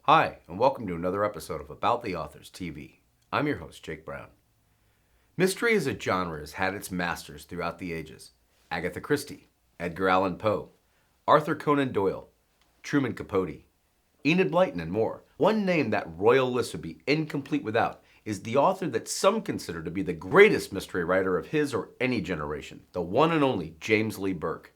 Hi, and welcome to another episode of About the Authors TV. I'm your host, Jake Brown. Mystery as a genre has had its masters throughout the ages. Agatha Christie, Edgar Allan Poe, Arthur Conan Doyle, Truman Capote, Enid Blyton, and more. One name that royal list would be incomplete without is the author that some consider to be the greatest mystery writer of his or any generation, the one and only James Lee Burke.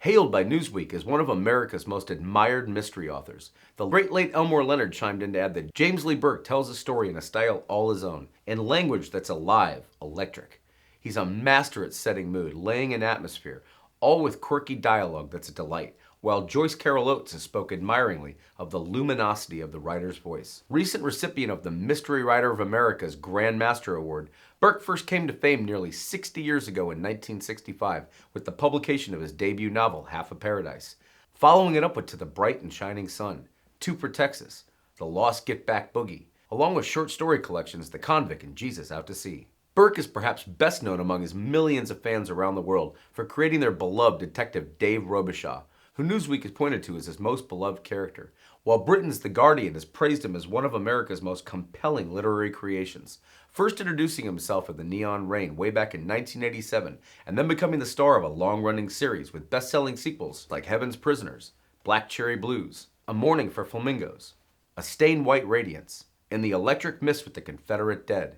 Hailed by Newsweek as one of America's most admired mystery authors, the great late Elmore Leonard chimed in to add that James Lee Burke tells a story in a style all his own, in language that's alive, electric. He's a master at setting mood, laying an atmosphere, all with quirky dialogue that's a delight, while Joyce Carol Oates has spoke admiringly of the luminosity of the writer's voice. Recent recipient of the Mystery Writer of America's Grand Master Award, Burke first came to fame nearly 60 years ago in 1965 with the publication of his debut novel, Half of Paradise, following it up with To the Bright and Shining Sun, Two for Texas, The Lost Get Back Boogie, along with short story collections The Convict and Jesus Out to Sea. Burke is perhaps best known among his millions of fans around the world for creating their beloved detective Dave Robicheaux, who Newsweek has pointed to as his most beloved character, while Britain's The Guardian has praised him as one of America's most compelling literary creations, first introducing himself in The Neon Rain way back in 1987, and then becoming the star of a long-running series with best-selling sequels like Heaven's Prisoners, Black Cherry Blues, A Morning for Flamingos, A Stained White Radiance, In the Electric Mist with the Confederate Dead,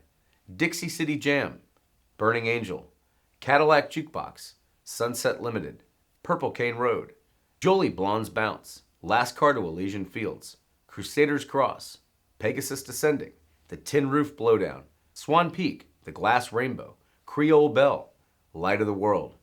Dixie City Jam, Burning Angel, Cadillac Jukebox, Sunset Limited, Purple Cane Road, Jolie Blonde's Bounce, Last Car to Elysian Fields, Crusader's Cross, Pegasus Descending, The Tin Roof Blowdown, Swan Peak, The Glass Rainbow, Creole Belle, Light of the World,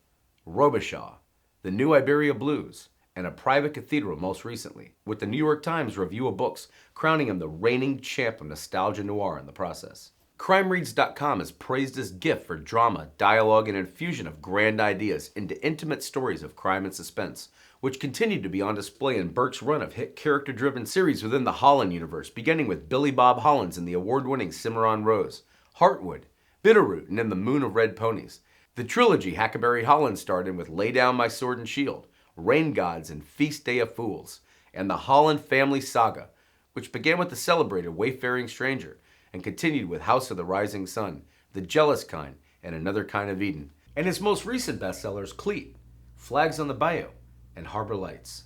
Robicheaux, The New Iberia Blues, and A Private Cathedral most recently, with the New York Times review of books crowning him the reigning champ of nostalgia noir in the process. CrimeReads.com is praised his gift for drama, dialogue, and infusion of grand ideas into intimate stories of crime and suspense, which continued to be on display in Burke's run of hit character-driven series within the Holland universe, beginning with Billy Bob Holland's in the award-winning Cimarron Rose, Heartwood, Bitterroot, and In the Moon of Red Ponies. The trilogy Huckleberry Holland starred in with Lay Down My Sword and Shield, Rain Gods, and Feast Day of Fools, and the Holland Family Saga, which began with the celebrated Wayfaring Stranger, and continued with House of the Rising Sun, The Jealous Kind, and Another Kind of Eden, and his most recent bestsellers Cleet, Flags on the Bayou, and Harbor Lights.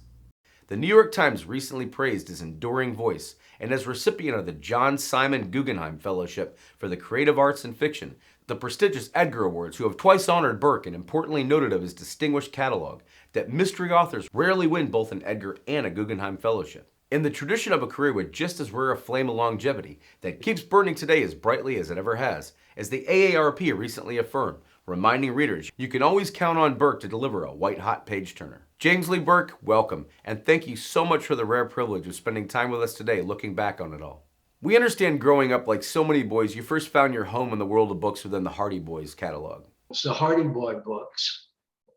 The New York Times recently praised his enduring voice, and as recipient of the John Simon Guggenheim Fellowship for the Creative Arts and Fiction, the prestigious Edgar Awards, who have twice honored Burke and importantly noted of his distinguished catalog, that mystery authors rarely win both an Edgar and a Guggenheim Fellowship. In the tradition of a career with just as rare a flame of longevity that keeps burning today as brightly as it ever has, as the AARP recently affirmed, reminding readers you can always count on Burke to deliver a white-hot page-turner. James Lee Burke, welcome, and thank you so much for the rare privilege of spending time with us today looking back on it all. We understand growing up like so many boys, you first found your home in the world of books within the Hardy Boys catalog. It's the Hardy Boy books,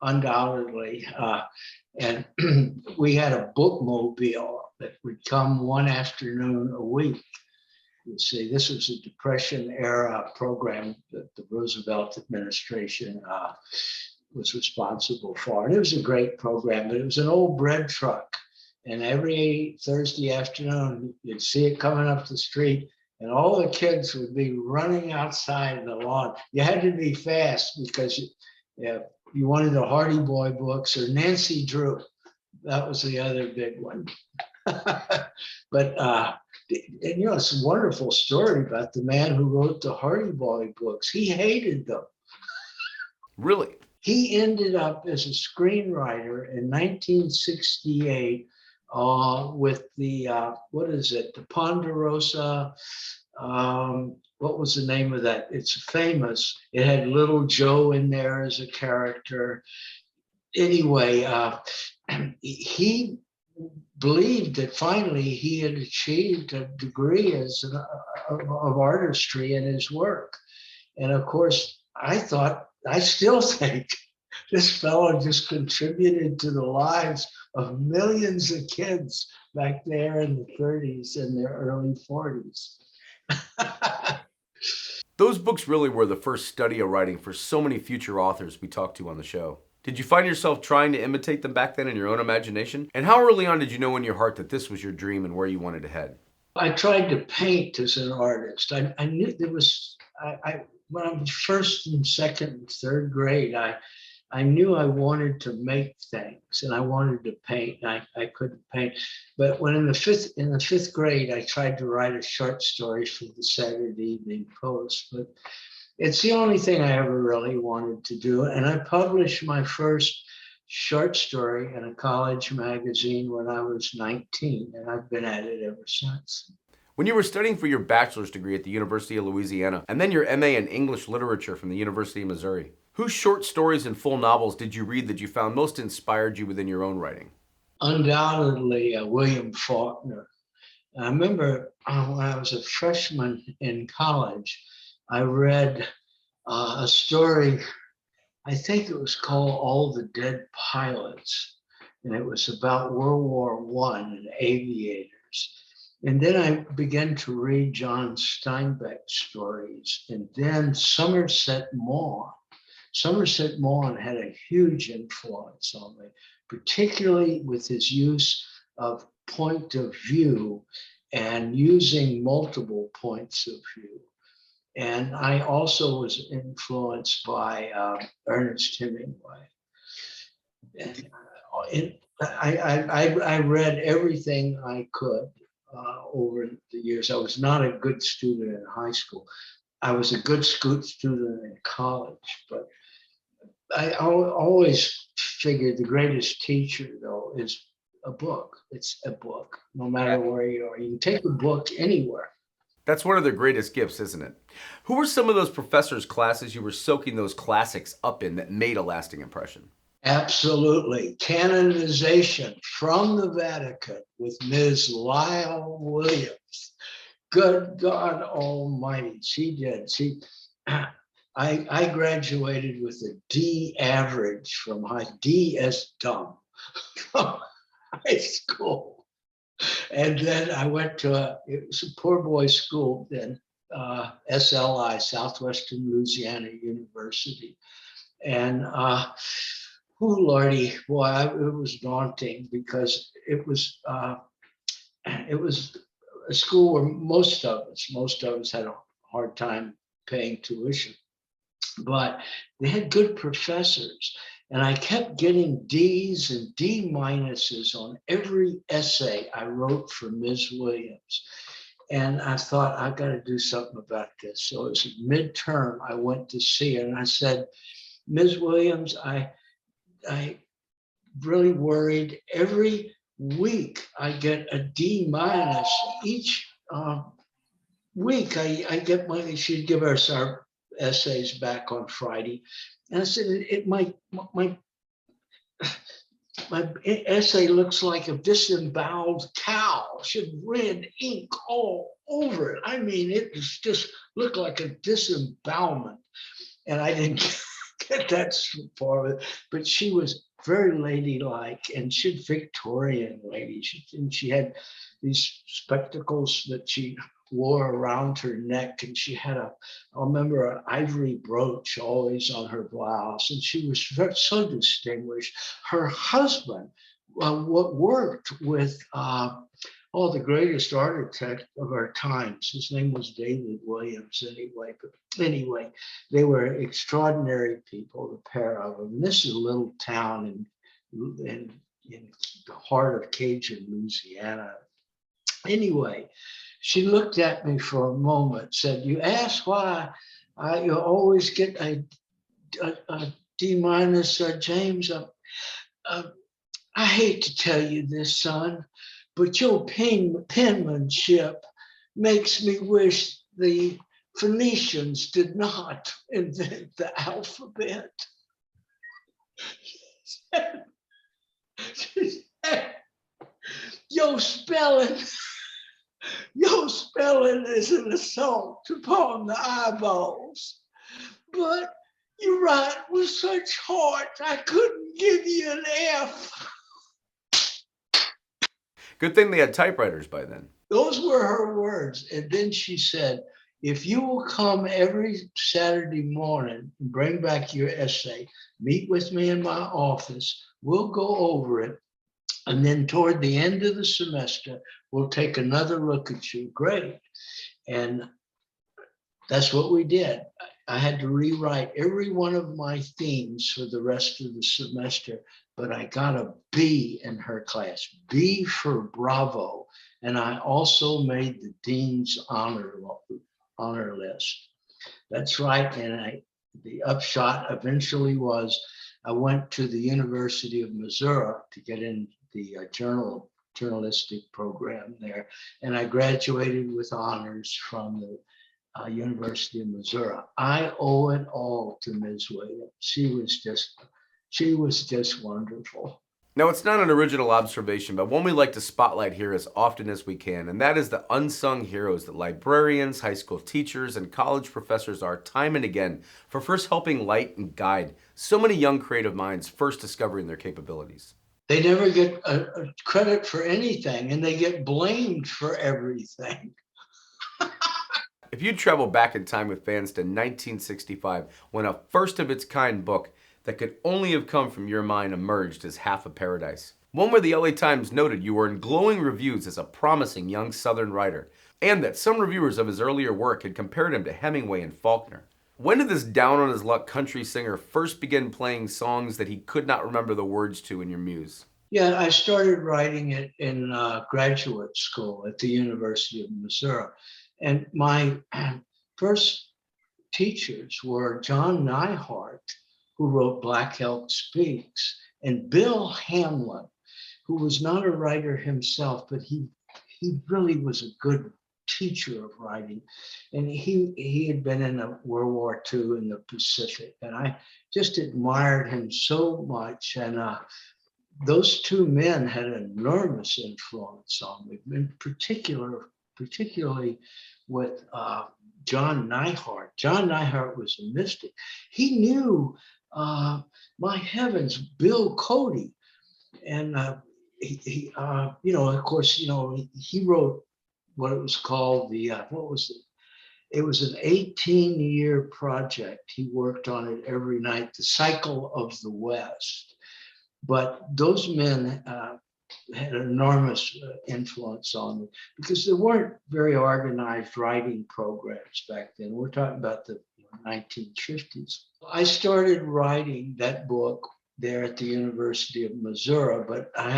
undoubtedly. And we had a bookmobile that would come one afternoon a week. You see, this was a Depression era program that the Roosevelt administration was responsible for. And it was a great program, but it was an old bread truck. And every Thursday afternoon, you'd see it coming up the street, and all the kids would be running outside the lawn. You had to be fast because you wanted the Hardy Boy books or Nancy Drew. That was the other big one. But and, it's a wonderful story about the man who wrote the Hardy Boy books. He hated them. Really? He ended up as a screenwriter in 1968 with the the Ponderosa. What was the name of that? It's famous. It had Little Joe in there as a character. Anyway, he believed that finally he had achieved a degree of artistry in his work. And of course, I still think this fellow just contributed to the lives of millions of kids back there in the 30s and their early 40s. Those books really were the first study of writing for so many future authors we talked to on the show. Did you find yourself trying to imitate them back then in your own imagination? And how early on did you know in your heart that this was your dream and where you wanted to head? I tried to paint as an artist. I knew there was, when I was first and second and third grade, I knew I wanted to make things and I wanted to paint. I couldn't paint. But when in the fifth grade, I tried to write a short story for the Saturday Evening Post. But it's the only thing I ever really wanted to do. And I published my first short story in a college magazine when I was 19, and I've been at it ever since. When you were studying for your bachelor's degree at the University of Louisiana, and then your MA in English Literature from the University of Missouri, whose short stories and full novels did you read that you found most inspired you within your own writing? Undoubtedly, William Faulkner. I remember when I was a freshman in college, I read a story, I think it was called All the Dead Pilots, and it was about World War I and aviators. And then I began to read John Steinbeck stories, and then Somerset Maugham. Somerset Maugham had a huge influence on me, particularly with his use of point of view and using multiple points of view. And I also was influenced by Ernest Hemingway. And I read everything I could over the years. I was not a good student in high school. I was a good student in college, but I always figured the greatest teacher, though, is a book. It's a book, no matter where you are. You can take a book anywhere. That's one of the greatest gifts, isn't it? Who were some of those professors' classes you were soaking those classics up in that made a lasting impression? Absolutely. Canonization from the Vatican with Ms. Lyle Williams. Good God Almighty, she did. I graduated with a D average from D as dumb from high school. And then I went to it was a poor boys school then, SLI, Southwestern Louisiana University. And Lordy, boy, it was daunting because it was a school where most of us had a hard time paying tuition, but they had good professors. And I kept getting D's and D minuses on every essay I wrote for Ms. Williams. And I thought, I've got to do something about this. So it was midterm, I went to see her and I said, Ms. Williams, I really worried. Every week I get a D minus. Each week I get she'd give us our essays back on Friday. And I said, my essay looks like a disemboweled cow. She had red ink all over it. I mean, it just looked like a disembowelment. And I didn't get that far with it, but she was very ladylike and she's Victorian lady. She had these spectacles that she wore around her neck, and she had I remember an ivory brooch always on her blouse, and she was so distinguished. Her husband worked with all the greatest architects of our times. His name was David Williams anyway, but anyway, they were extraordinary people, the pair of them. And this is a little town in the heart of Cajun, Louisiana. Anyway, she looked at me for a moment, said, you ask why you always get a D minus, James. I hate to tell you this, son, but your penmanship makes me wish the Phoenicians did not invent the alphabet. She said, your spelling is an assault upon the eyeballs, but you write with such heart, I couldn't give you an F. Good thing they had typewriters by then. Those were her words. And then she said, if you will come every Saturday morning and bring back your essay, meet with me in my office, we'll go over it. And then toward the end of the semester, we'll take another look at your grade. And that's what we did. I had to rewrite every one of my themes for the rest of the semester, but I got a B in her class, B for Bravo. And I also made the dean's honor list. That's right. And the upshot eventually was I went to the University of Missouri to get in the journalistic program there. And I graduated with honors from the University of Missouri. I owe it all to Ms. Williams. She was just wonderful. Now, it's not an original observation, but one we like to spotlight here as often as we can, and that is the unsung heroes that librarians, high school teachers, and college professors are time and again for first helping light and guide so many young creative minds first discovering their capabilities. They never get a credit for anything, and they get blamed for everything. If you travel back in time with fans to 1965, when a first of its kind book that could only have come from your mind emerged as Half of Paradise, one where the LA Times noted you were in glowing reviews as a promising young Southern writer, and that some reviewers of his earlier work had compared him to Hemingway and Faulkner. When did this down on his luck country singer first begin playing songs that he could not remember the words to in your muse? Yeah, I started writing it in graduate school at the University of Missouri. And my first teachers were John Neihart, who wrote Black Elk Speaks, and Bill Hamlin, who was not a writer himself, but he really was a good teacher of writing. And he had been in World War II in the Pacific, and I just admired him so much. And those two men had an enormous influence on me, in particularly with John Neihart. John Neihart was a mystic. He knew, my heavens, Bill Cody. And he of course, he wrote what it was called what was it? It was an 18-year project. He worked on it every night, The Cycle of the West. But those men had an enormous influence on me because there weren't very organized writing programs back then. We're talking about the 1950s. I started writing that book there at the University of Missouri, but I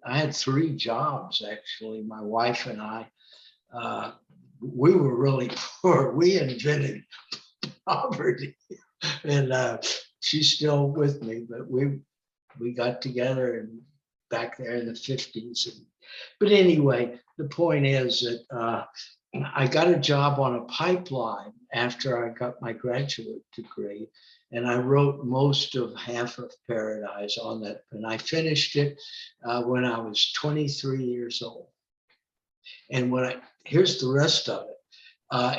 had three jobs actually. My wife and I, we were really poor. We invented poverty, and she's still with me. But we got together and back there in the 50s. But anyway, the point is that I got a job on a pipeline after I got my graduate degree, and I wrote most of Half of Paradise on that. And I finished it when I was 23 years old. And here's the rest of it.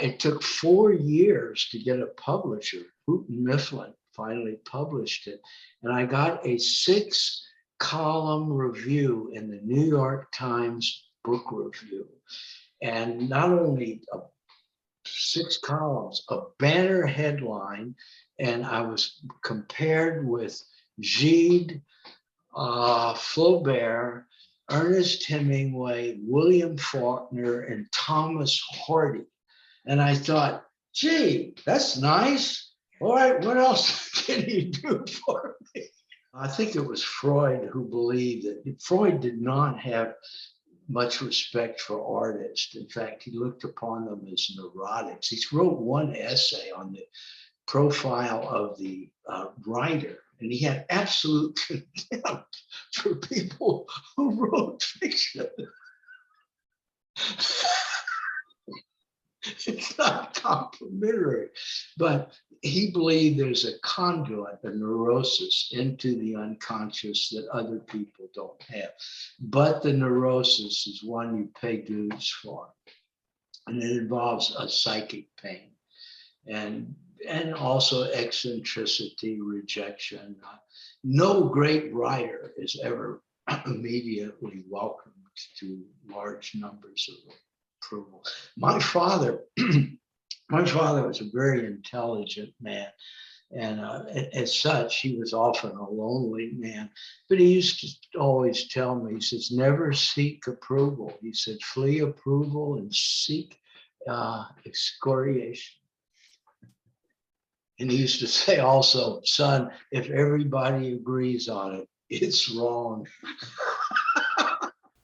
It took 4 years to get a publisher. Houghton Mifflin finally published it. And I got a 6-column review in the New York Times Book Review. And not only 6 columns, a banner headline, and I was compared with Gide, Flaubert, Ernest Hemingway, William Faulkner, and Thomas Hardy. And I thought, gee, that's nice. All right, what else can you do for me? I think it was Freud who believed that Freud did not have much respect for artists. In fact, he looked upon them as neurotics. He wrote one essay on the profile of the writer, and he had absolute contempt for people who wrote fiction. It's not complimentary, but he believed there's a conduit, a neurosis into the unconscious that other people don't have. But the neurosis is one you pay dues for, and it involves a psychic pain and also eccentricity, rejection. No great writer is ever immediately welcomed to large numbers of approval. My father was a very intelligent man, And as such, he was often a lonely man. But he used to always tell me, he says, never seek approval. He said, flee approval and seek excoriation. And he used to say also, son, if everybody agrees on it, it's wrong.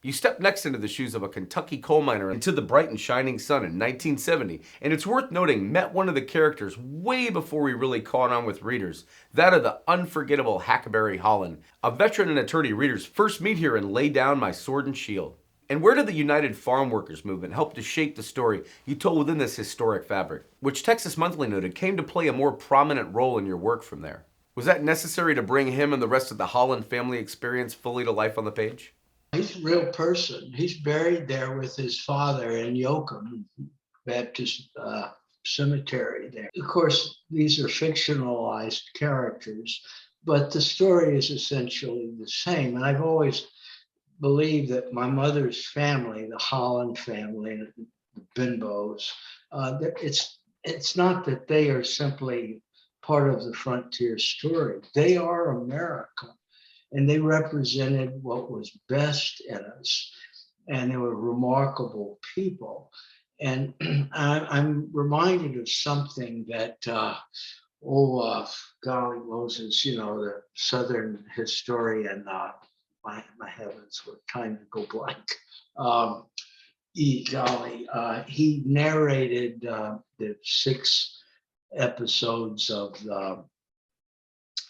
You step next into the shoes of a Kentucky coal miner into the bright and shining sun in 1970, and it's worth noting met one of the characters way before we really caught on with readers, that of the unforgettable Huckleberry Holland, a veteran and attorney readers first meet here and lay down my sword and shield. And where did the United Farm Workers movement help to shape the story you told within this historic fabric, which Texas Monthly noted came to play a more prominent role in your work from there? Was that necessary to bring him and the rest of the Holland family experience fully to life on the page? He's a real person. He's buried there with his father in Yoakum Baptist Cemetery there. Of course, these are fictionalized characters, but the story is essentially the same. And I've always believed that my mother's family, the Holland family, the Bimbos, it's not that they are simply part of the frontier story. They are America. And they represented what was best in us. And they were remarkable people. And I'm reminded of something that, golly Moses, the Southern historian, my heavens, what time to go blank. He narrated the 6 episodes of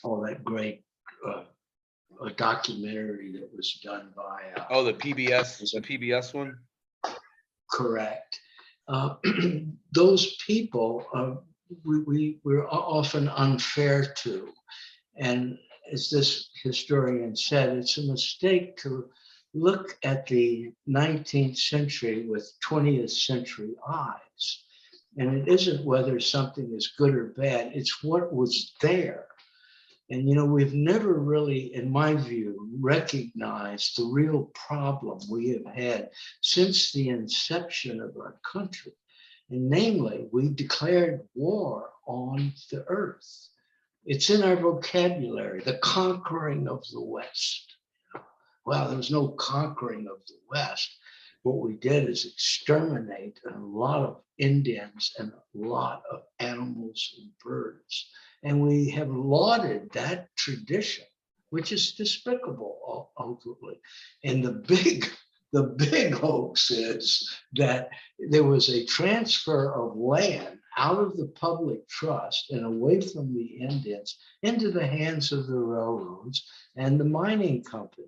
all that great a documentary that was done by the PBS one. Correct. Those people we're often unfair to, and as this historian said, it's a mistake to look at the 19th century with 20th century eyes, and it isn't whether something is good or bad, it's what was there. And, we've never really, in my view, recognized the real problem we have had since the inception of our country. And namely, we declared war on the earth. It's in our vocabulary, the conquering of the West. Well, there was no conquering of the West. What we did is exterminate a lot of Indians and a lot of animals and birds. And we have lauded that tradition, which is despicable ultimately. And the big hoax is that there was a transfer of land out of the public trust and away from the Indians into the hands of the railroads and the mining companies.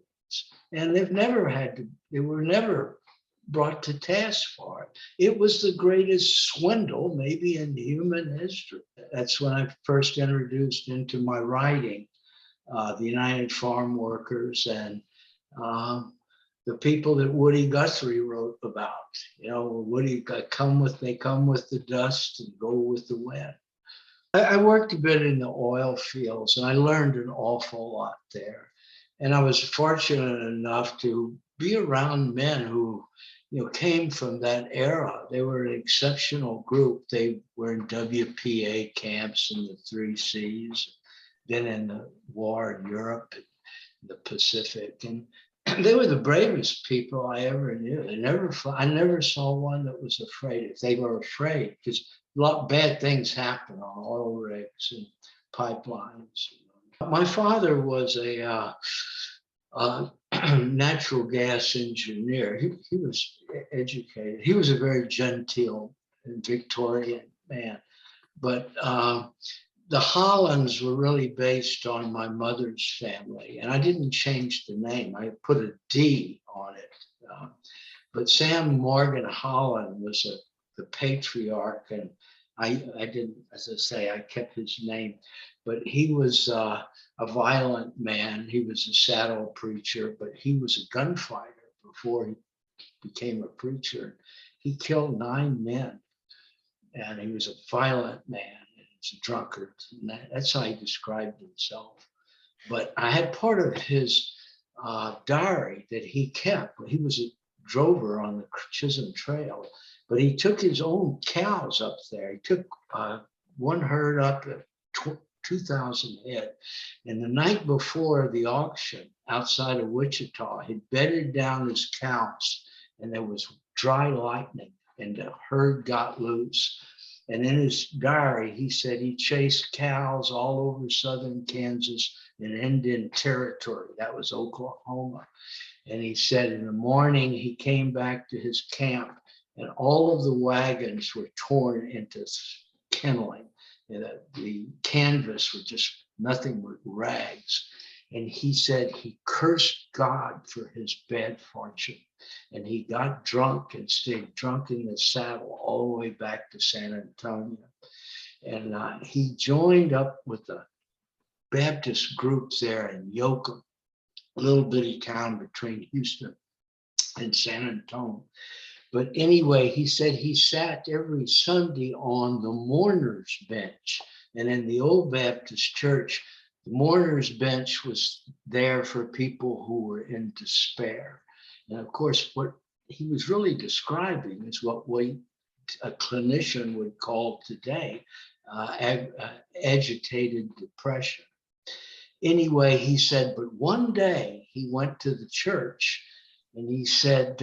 And they were never brought to task for it. It was the greatest swindle maybe in human history. That's when I first introduced into my writing the United Farm Workers and the people that Woody Guthrie wrote about. Woody they come with the dust and go with the wind. I worked a bit in the oil fields and I learned an awful lot there. And I was fortunate enough to be around men who came from that era. They were an exceptional group. They were in WPA camps in the 3 Seas, been in the war in Europe, the Pacific, and they were the bravest people I ever knew. I never saw one that was afraid. If they were afraid, because a lot of bad things happen on oil rigs and pipelines. My father was a natural gas engineer. He was educated. He was a very genteel and Victorian man. But the Hollands were really based on my mother's family. And I didn't change the name. I put a D on it. But Sam Morgan Holland was the patriarch. And I didn't, as I say, I kept his name. But he was a violent man. He was a saddle preacher, but he was a gunfighter before he became a preacher. He killed 9 men, and he was a violent man. And he was a drunkard. And that's how he described himself. But I had part of his diary that he kept. He was a drover on the Chisholm Trail, but he took his own cows up there. He took one herd up at 2,000 head. And the night before the auction outside of Wichita, he'd bedded down his cows, and there was dry lightning, and the herd got loose. And in his diary, he said he chased cows all over southern Kansas and Indian Territory. That was Oklahoma. And he said in the morning, he came back to his camp, and all of the wagons were torn into kindling. And the canvas was just nothing but rags. And he said he cursed God for his bad fortune. And he got drunk and stayed drunk in the saddle all the way back to San Antonio. And he joined up with the Baptist groups there in Yoakum, a little bitty town between Houston and San Antonio. But anyway, he said he sat every Sunday on the mourner's bench. And in the old Baptist church, the mourner's bench was there for people who were in despair. And of course, what he was really describing is what a clinician would call today agitated depression. Anyway, he said, but one day he went to the church and he said,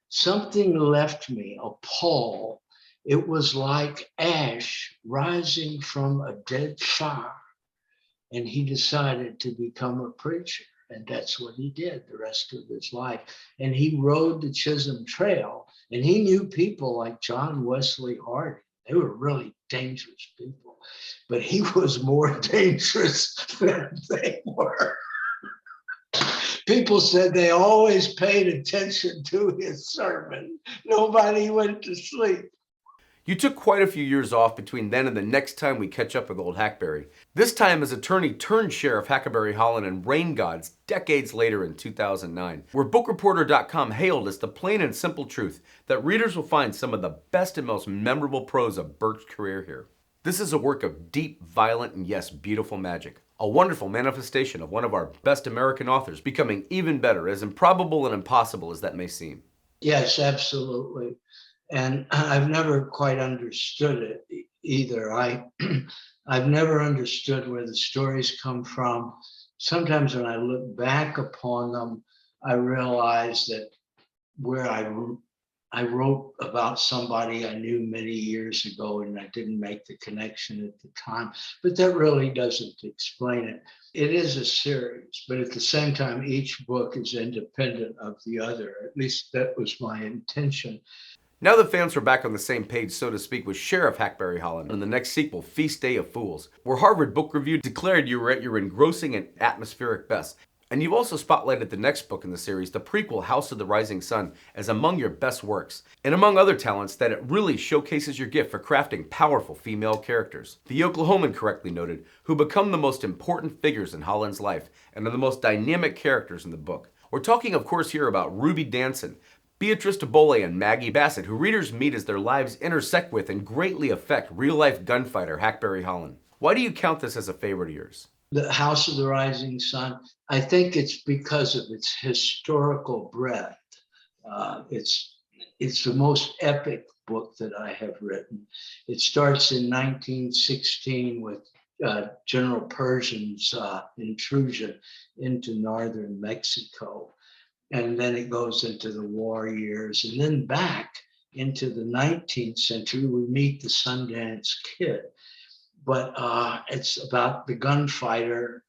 something left me, a pall. It was like ash rising from a dead fire. And he decided to become a preacher. And that's what he did the rest of his life. And he rode the Chisholm Trail. And he knew people like John Wesley Harding. They were really dangerous people. But he was more dangerous than they were. People said they always paid attention to his sermon. Nobody went to sleep. You took quite a few years off between then and the next time we catch up with old Hackberry. This time as attorney turned sheriff Hackberry Holland and Rain Gods decades later in 2009, where BookReporter.com hailed as the plain and simple truth that readers will find some of the best and most memorable prose of Burke's career here. This is a work of deep, violent, and yes, beautiful magic. A wonderful manifestation of one of our best American authors becoming even better, as improbable and impossible as that may seem. Yes, absolutely. And I've never quite understood it either. I've never understood where the stories come from. Sometimes when I look back upon them, I realize that where I wrote about somebody I knew many years ago and I didn't make the connection at the time, but that really doesn't explain it. It is a series, but at the same time, each book is independent of the other. At least that was my intention. Now the fans were back on the same page, so to speak, with Sheriff Hackberry Holland in the next sequel, Feast Day of Fools, where Harvard Book Review declared you were at your engrossing and atmospheric best. And you've also spotlighted the next book in the series, the prequel, House of the Rising Sun, as among your best works. And among other talents, that it really showcases your gift for crafting powerful female characters. The Oklahoman correctly noted, who become the most important figures in Holland's life and are the most dynamic characters in the book. We're talking, of course, here about Ruby Danson, Beatrice Tabole, and Maggie Bassett, who readers meet as their lives intersect with and greatly affect real-life gunfighter Hackberry Holland. Why do you count this as a favorite of yours? The House of the Rising Sun, I think it's because of its historical breadth. It's the most epic book that I have written. It starts in 1916 with General Pershing's intrusion into northern Mexico. And then it goes into the war years. And then back into the 19th century, we meet the Sundance Kid. But it's about the gunfighter,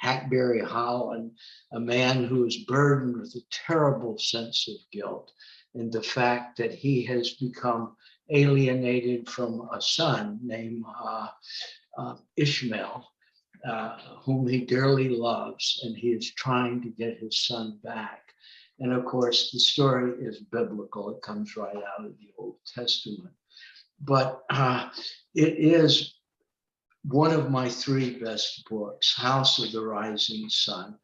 Hackberry Holland, a man who is burdened with a terrible sense of guilt and the fact that he has become alienated from a son named Ishmael, whom he dearly loves, and he is trying to get his son back. And of course, the story is biblical. It comes right out of the Old Testament. But it is one of my three best books. House of the Rising Sun.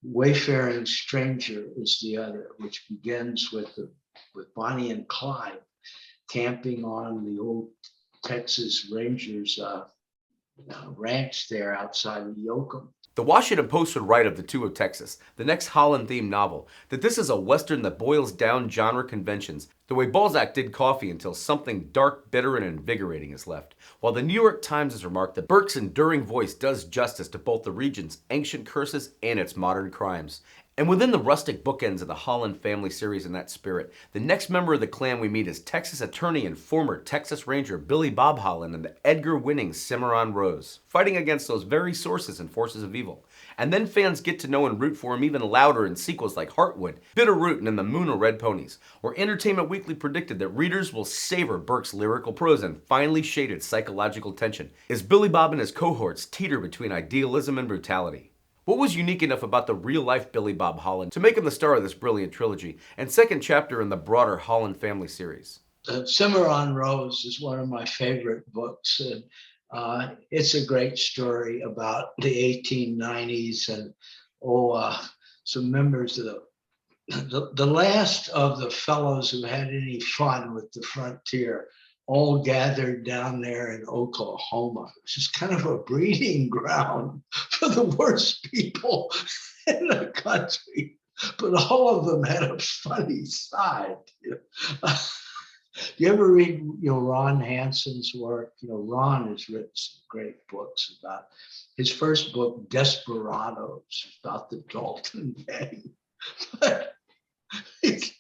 Wayfaring Stranger is the other, which begins with Bonnie and Clyde camping on the old Texas Rangers ranch there outside of Yoakum. The Washington Post would write of The Two of Texas, the next Holland-themed novel, that this is a Western that boils down genre conventions the way Balzac did coffee until something dark, bitter, and invigorating is left, while the New York Times has remarked that Burke's enduring voice does justice to both the region's ancient curses and its modern crimes. And within the rustic bookends of the Holland family series in that spirit, the next member of the clan we meet is Texas attorney and former Texas Ranger Billy Bob Holland and the Edgar-winning Cimarron Rose, fighting against those very sources and forces of evil. And then fans get to know and root for him even louder in sequels like Heartwood, Bitterroot, and The Moon of Red Ponies, where Entertainment Weekly predicted that readers will savor Burke's lyrical prose and finely shaded psychological tension, as Billy Bob and his cohorts teeter between idealism and brutality. What was unique enough about the real-life Billy Bob Holland to make him the star of this brilliant trilogy and second chapter in the broader Holland family series? Cimarron Rose is one of my favorite books. And it's a great story about the 1890s and some members of the last of the fellows who had any fun with the frontier all gathered down there in Oklahoma, which is kind of a breeding ground for the worst people in the country. But all of them had a funny side. You ever read, Ron Hansen's work? Ron has written some great books about his first book, Desperados, about the Dalton gang. But these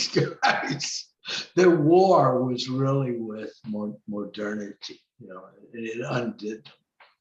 guys, their war was really with modernity, it undid them.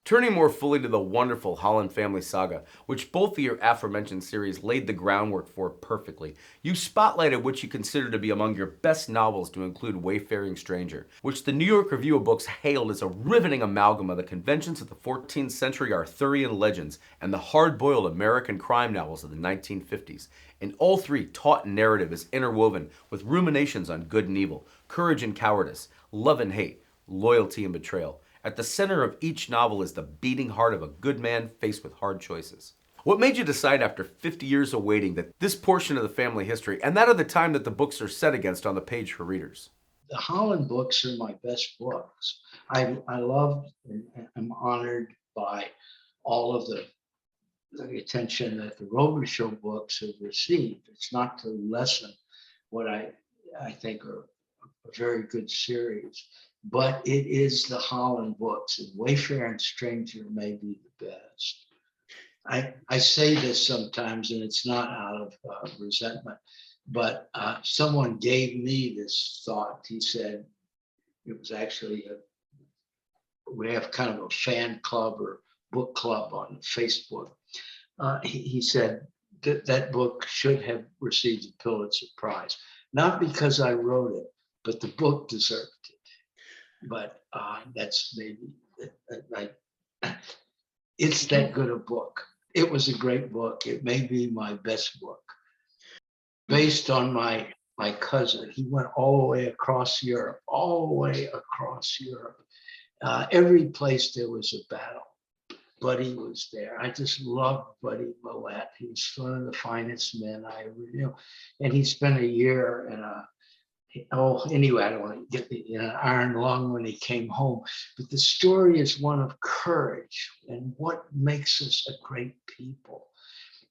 Turning more fully to the wonderful Holland family saga, which both of your aforementioned series laid the groundwork for perfectly, you spotlighted what you consider to be among your best novels to include Wayfaring Stranger, which the New York Review of Books hailed as a riveting amalgam of the conventions of the 14th century Arthurian legends and the hard-boiled American crime novels of the 1950s. And all three taut narrative is interwoven with ruminations on good and evil, courage and cowardice, love and hate, loyalty and betrayal. At the center of each novel is the beating heart of a good man faced with hard choices. What made you decide after 50 years of waiting that this portion of the family history, and that of the time that the books are set against on the page for readers? The Holland books are my best books. I love and am honored by all of the attention that the Robicheaux books have received. It's not to lessen what I think are a very good series, but it is the Holland books, and Wayfaring Stranger may be the best. I say this sometimes, and it's not out of resentment, but someone gave me this thought. He said, it was actually, we have kind of a fan club or book club on Facebook. He said that book should have received the Pulitzer Prize, not because I wrote it, but the book deserved it. But that's maybe, it's that good a book. It was a great book. It may be my best book. Based on my cousin, he went all the way across Europe, every place there was a battle. Buddy was there. I just loved Buddy Millette. He was one of the finest men I ever knew. And he spent a year in anyway, I don't want to get in an iron lung when he came home. But the story is one of courage and what makes us a great people.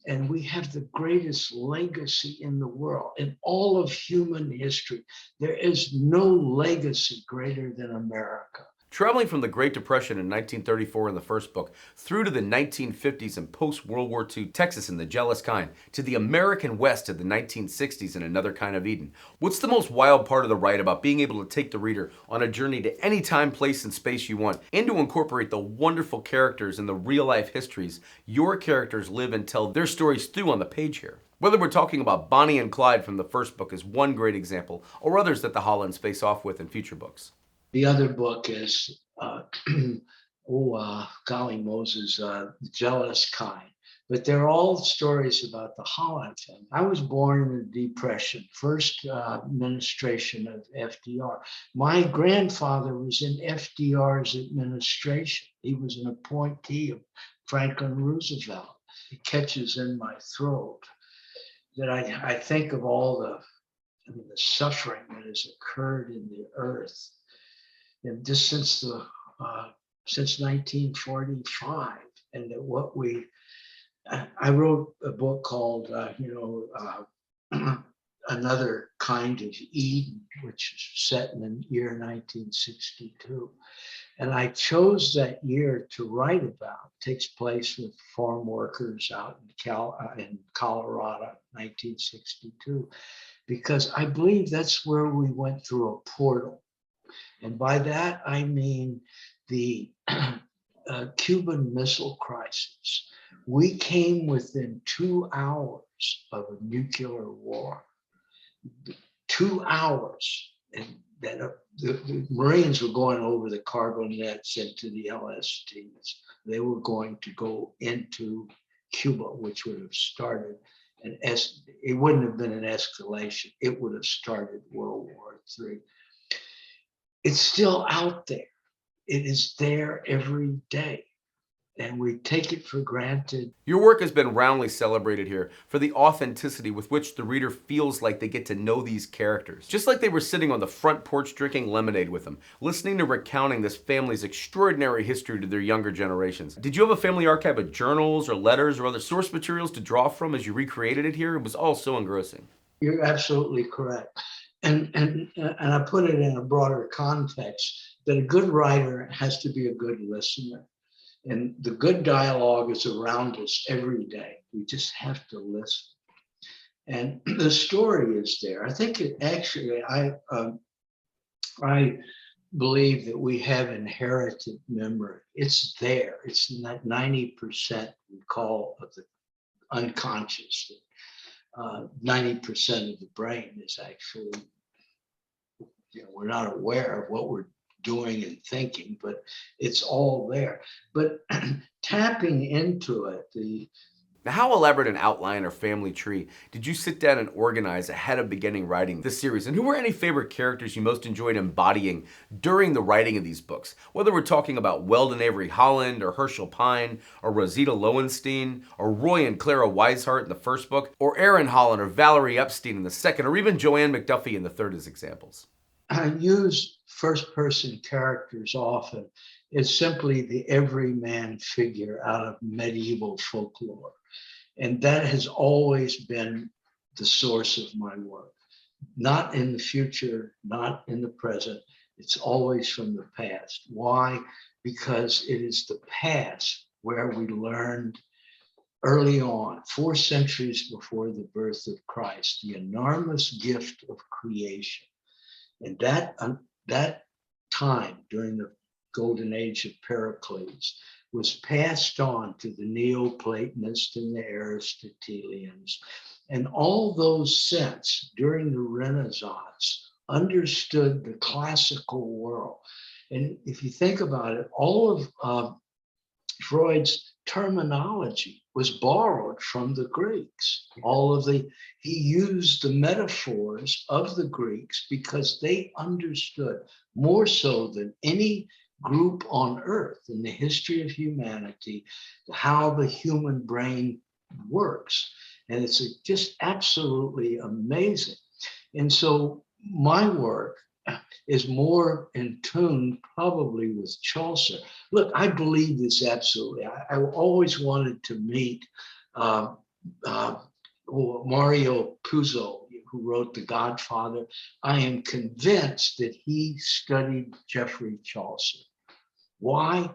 And we have the greatest legacy in the world. In all of human history, there is no legacy greater than America. Traveling from the Great Depression in 1934 in the first book through to the 1950s and post-World War II Texas in The Jealous Kind to the American West of the 1960s in Another Kind of Eden, what's the most wild part of the write about being able to take the reader on a journey to any time, place, and space you want and to incorporate the wonderful characters and the real-life histories your characters live and tell their stories through on the page here? Whether we're talking about Bonnie and Clyde from the first book is one great example, or others that the Hollands face off with in future books. The other book is, golly Moses, The Jealous Kind. But they're all stories about the Holland family. I was born in the Depression, first administration of FDR. My grandfather was in FDR's administration. He was an appointee of Franklin Roosevelt. It catches in my throat that I think of all the suffering that has occurred in the earth. And just since 1945, and that I wrote a book called, Another Kind of Eden, which is set in the year 1962. And I chose that year to write about. It takes place with farm workers out in Colorado, 1962, because I believe that's where we went through a portal. And by that, I mean the Cuban Missile Crisis. We came within 2 hours of a nuclear war. 2 hours, and that the Marines were going over the cargo nets into the LSTs. They were going to go into Cuba, which would have started it wouldn't have been an escalation. It would have started World War III. It's still out there. It is there every day, and we take it for granted. Your work has been roundly celebrated here for the authenticity with which the reader feels like they get to know these characters. Just like they were sitting on the front porch drinking lemonade with them, listening to recounting this family's extraordinary history to their younger generations. Did you have a family archive of journals or letters or other source materials to draw from as you recreated it here? It was all so engrossing. You're absolutely correct. And I put it in a broader context that a good writer has to be a good listener. And the good dialogue is around us every day. We just have to listen. And the story is there. I think it actually, I believe that we have inherited memory. It's there. It's that 90% we call of the unconscious. 90% of the brain is actually, we're not aware of what we're doing and thinking, but it's all there. But tapping into it, Now, how elaborate an outline or family tree did you sit down and organize ahead of beginning writing this series? And who were any favorite characters you most enjoyed embodying during the writing of these books? Whether we're talking about Weldon Avery Holland, or Herschel Pine, or Rosita Lowenstein, or Roy and Clara Weishart in the first book, or Aaron Holland or Valerie Epstein in the second, or even Joanne McDuffie in the third as examples. I use first-person characters often. It's simply the everyman figure out of medieval folklore. And that has always been the source of my work. Not in the future, not in the present. It's always from the past. Why? Because it is the past where we learned early on, 4 centuries before the birth of Christ, the enormous gift of creation. And that time during the golden age of Pericles was passed on to the Neoplatonists and the Aristotelians. And all those since, during the Renaissance, understood the classical world. And if you think about it, all of Freud's terminology was borrowed from the Greeks. He used the metaphors of the Greeks because they understood more so than any group on earth in the history of humanity how the human brain works. And it's just absolutely amazing. And so my work is more in tune probably with Chaucer. Look, I believe this absolutely. I always wanted to meet Mario Puzo, who wrote The Godfather. I am convinced that he studied Geoffrey Chaucer. Why?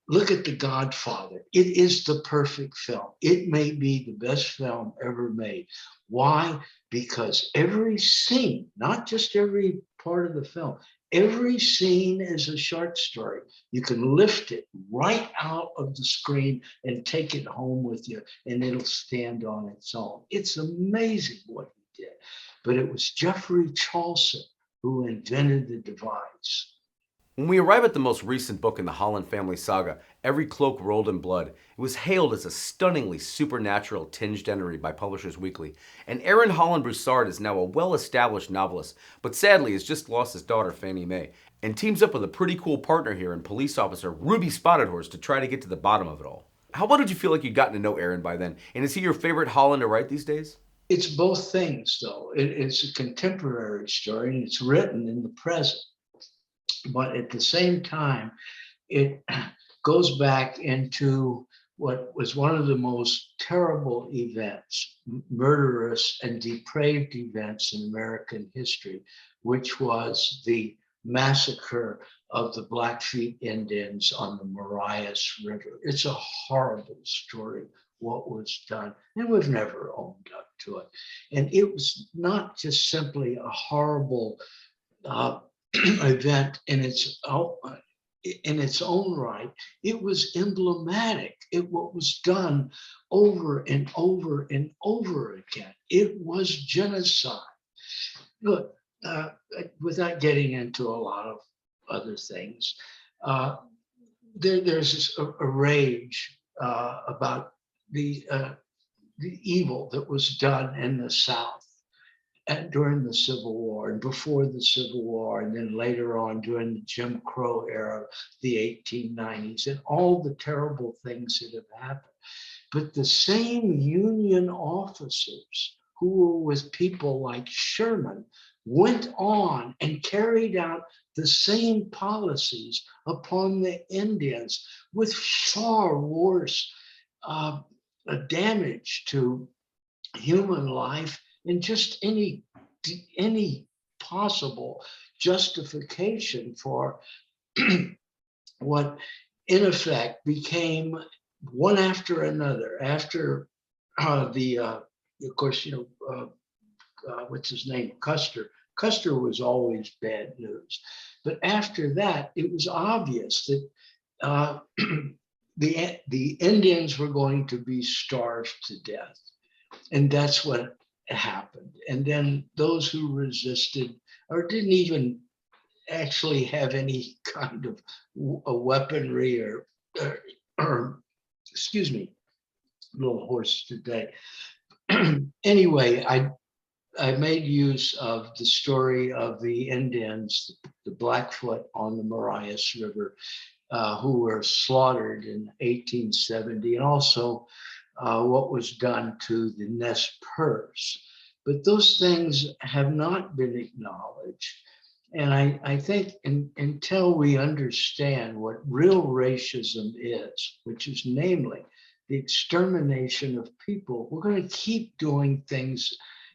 Look at The Godfather. It is the perfect film. It may be the best film ever made. Why? Because every scene, not just every part of the film, every scene is a short story. You can lift it right out of the screen and take it home with you, and it'll stand on its own. It's amazing what he did. But it was Geoffrey Chaucer who invented the device. When we arrive at the most recent book in the Holland family saga, Every Cloak Rolled in Blood, it was hailed as a stunningly supernatural tinged entry by Publishers Weekly, and Aaron Holland Broussard is now a well-established novelist, but sadly has just lost his daughter Fannie Mae, and teams up with a pretty cool partner here in police officer Ruby Spotted Horse to try to get to the bottom of it all. How well did you feel like you'd gotten to know Aaron by then, and is he your favorite Holland to write these days? It's both things, though. It's a contemporary story, and it's written in the present. But at the same time, it goes back into what was one of the most terrible events, murderous and depraved events in American history, which was the massacre of the Blackfeet Indians on the Marias River. It's a horrible story, what was done, and we've never owned up to it. And it was not just simply a horrible event in its own right. It was emblematic. What was done over and over and over again. It was genocide. Look, without getting into a lot of other things, there's a rage about the evil that was done in the South during the Civil War and before the Civil War, and then later on during the Jim Crow era, the 1890s, and all the terrible things that have happened. But the same Union officers who were with people like Sherman went on and carried out the same policies upon the Indians with far worse damage to human life and just any possible justification for what in effect became one after another after of course, what's his name? Custer. Custer was always bad news. But after that, it was obvious that the Indians were going to be starved to death. And that's what happened. And then those who resisted or didn't even actually have any kind of a weaponry or excuse me, a little hoarse today. Anyway, I made use of the story of the Indians, the Blackfoot on the Marias River, who were slaughtered in 1870, and also what was done to the Nez Perce. But those things have not been acknowledged. And I think until we understand what real racism is, which is namely the extermination of people, we're going to keep doing things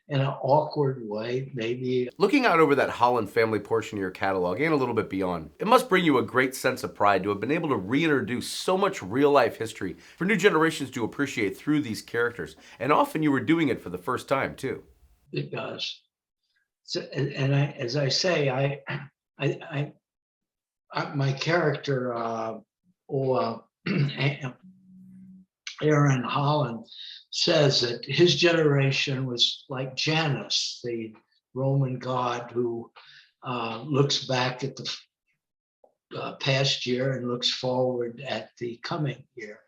in an awkward way, maybe. Looking out over that Holland family portion of your catalog and a little bit beyond, it must bring you a great sense of pride to have been able to reintroduce so much real-life history for new generations to appreciate through these characters. And often you were doing it for the first time, too. It does. So, and as I say, my character, Aaron Holland, says that his generation was like Janus, the Roman god who looks back at the past year and looks forward at the coming year.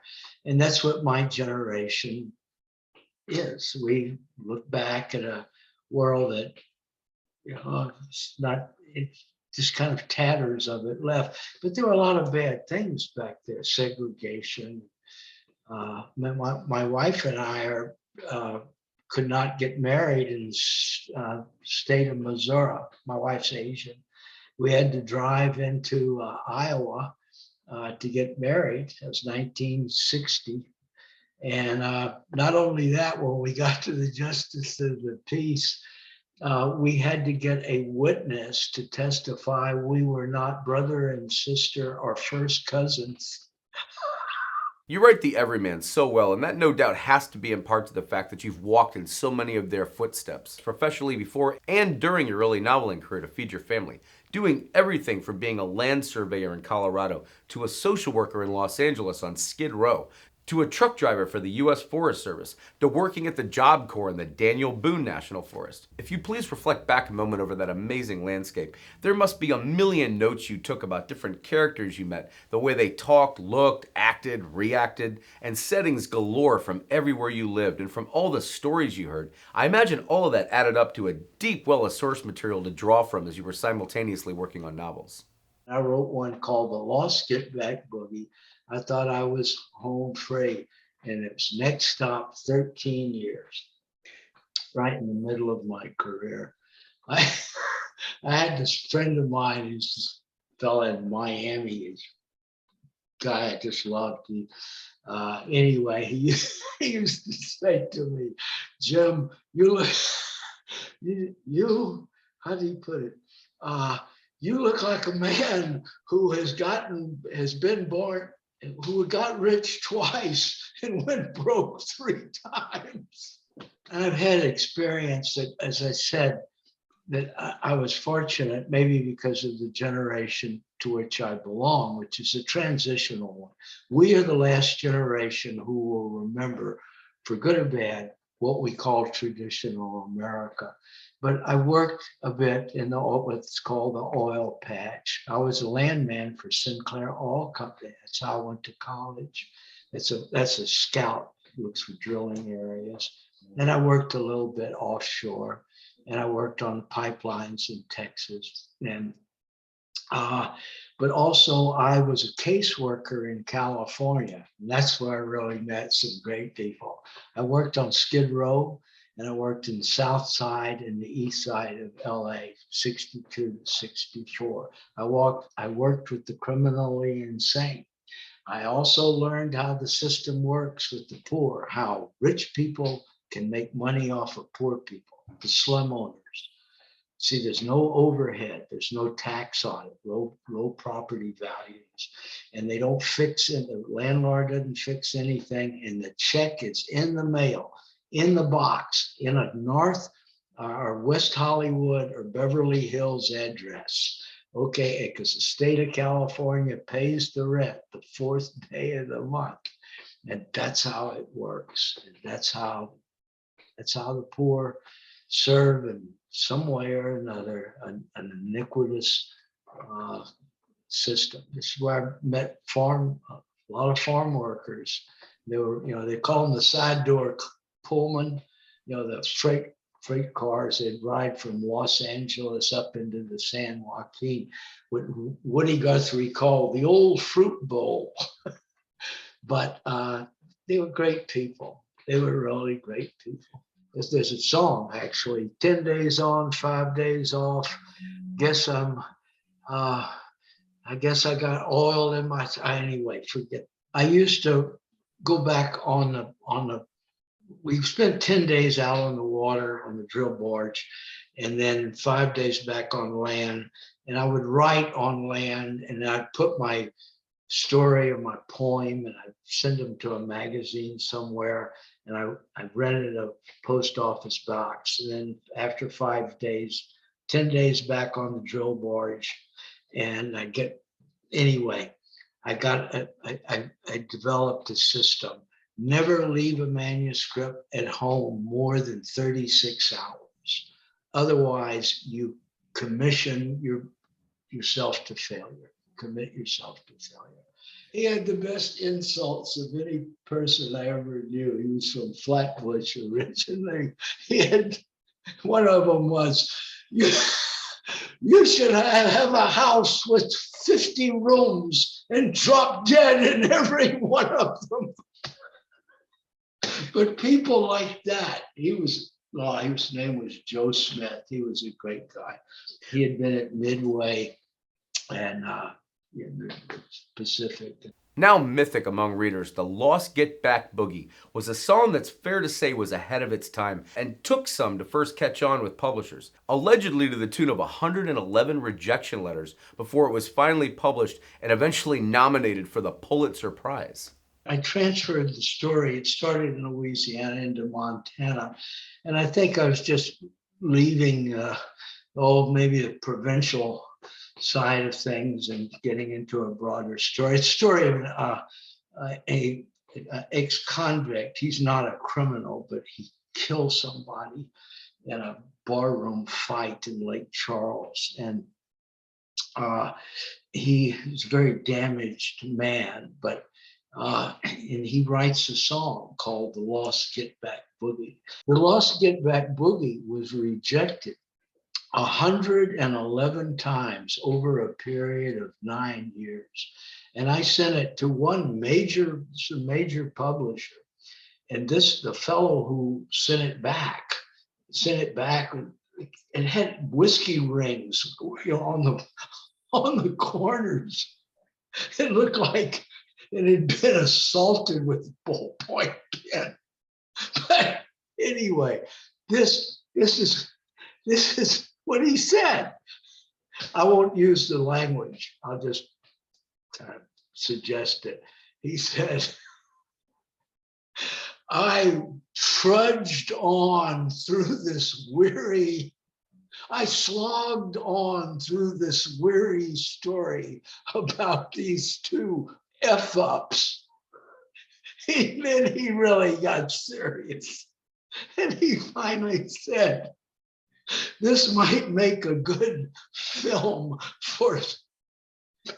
And that's what my generation is. We look back at a world that, it's just kind of tatters of it left. But there were a lot of bad things back there, segregation. My wife and I could not get married in the state of Missouri. My wife's Asian. We had to drive into Iowa to get married. It was 1960. And not only that, when we got to the Justice of the Peace, we had to get a witness to testify we were not brother and sister or first cousins. You write the everyman so well, and that no doubt has to be in part to the fact that you've walked in so many of their footsteps, professionally before and during your early noveling career to feed your family, doing everything from being a land surveyor in Colorado to a social worker in Los Angeles on Skid Row, to a truck driver for the U.S. Forest Service, to working at the Job Corps in the Daniel Boone National Forest. If you please reflect back a moment over that amazing landscape, there must be a million notes you took about different characters you met, the way they talked, looked, acted, reacted, and settings galore from everywhere you lived and from all the stories you heard. I imagine all of that added up to a deep well of source material to draw from as you were simultaneously working on novels. I wrote one called The Lost Get Back Boogie. I thought I was home free, and it was next stop 13 years, right in the middle of my career. I had this friend of mine who's this fella in Miami, guy I just loved. Anyway, he used to say to me, Jim, you look, you how do you put it? You look like a man who has been born, who got rich twice and went broke 3 times. And I've had experience that, as I said, that I was fortunate, maybe because of the generation to which I belong, which is a transitional one. We are the last generation who will remember, for good or bad, what we call traditional America. But I worked a bit in what's called the oil patch. I was a landman for Sinclair Oil Company. That's how I went to college. That's a scout, looks for drilling areas. And I worked a little bit offshore, and I worked on pipelines in Texas. But also I was a caseworker in California, and that's where I really met some great people. I worked on Skid Row, and I worked in the South Side and the East Side of LA, 62 to 64. I worked with the criminally insane. I also learned how the system works with the poor, how rich people can make money off of poor people, the slum owners. See, there's no overhead, there's no tax on it, low property values, and they don't fix it. The landlord doesn't fix anything, and the check is in the mail, in the box, in a North or West Hollywood or Beverly Hills address. Okay, because the state of California pays the rent the 4th day of the month, and that's how it works. And that's how the poor serve in some way or another an iniquitous system. This is where I met a lot of farm workers. They were, they call them the side door Pullman, the freight cars. They'd ride from Los Angeles up into the San Joaquin, what Woody Guthrie called the old fruit bowl. But they were great people. They were really great people. There's a song actually, 10 days on, 5 days off. I guess I got oil in my, anyway, forget. I used to go back we spent 10 days out on the water on the drill barge, and then 5 days back on land. And I would write on land, and I'd put my story or my poem, and I'd send them to a magazine somewhere. And I rented a post office box. And then after 5 days, 10 days back on the drill barge, and I developed a system. Never leave a manuscript at home more than 36 hours. Otherwise, you commission yourself to failure, commit yourself to failure. He had the best insults of any person I ever knew. He was from Flatbush originally. One of them was, you should have a house with 50 rooms and drop dead in every one of them. But people like that, his name was Joe Smith. He was a great guy. He had been at Midway and in the Pacific. Now mythic among readers, the Lost Get Back Boogie was a song that's fair to say was ahead of its time and took some to first catch on with publishers, allegedly to the tune of 111 rejection letters before it was finally published and eventually nominated for the Pulitzer Prize. I transferred the story. It started in Louisiana into Montana, and I think I was just leaving, maybe the provincial side of things and getting into a broader story. It's a story of an ex-convict. He's not a criminal, but he killed somebody in a barroom fight in Lake Charles. And he is a very damaged man, but and he writes a song called The Lost Get Back Boogie. The Lost Get Back Boogie was rejected 111 times over a period of 9 years. And I sent it to one major publisher. And the fellow who sent it back, and had whiskey rings on the corners. It looked like and had been assaulted with a ballpoint pen. But anyway, this is what he said. I won't use the language. I'll just kind of suggest it. He said, I trudged on through this weary, I slogged on through this weary story about these two F-ups. And then he really got serious. And he finally said, this might make a good film for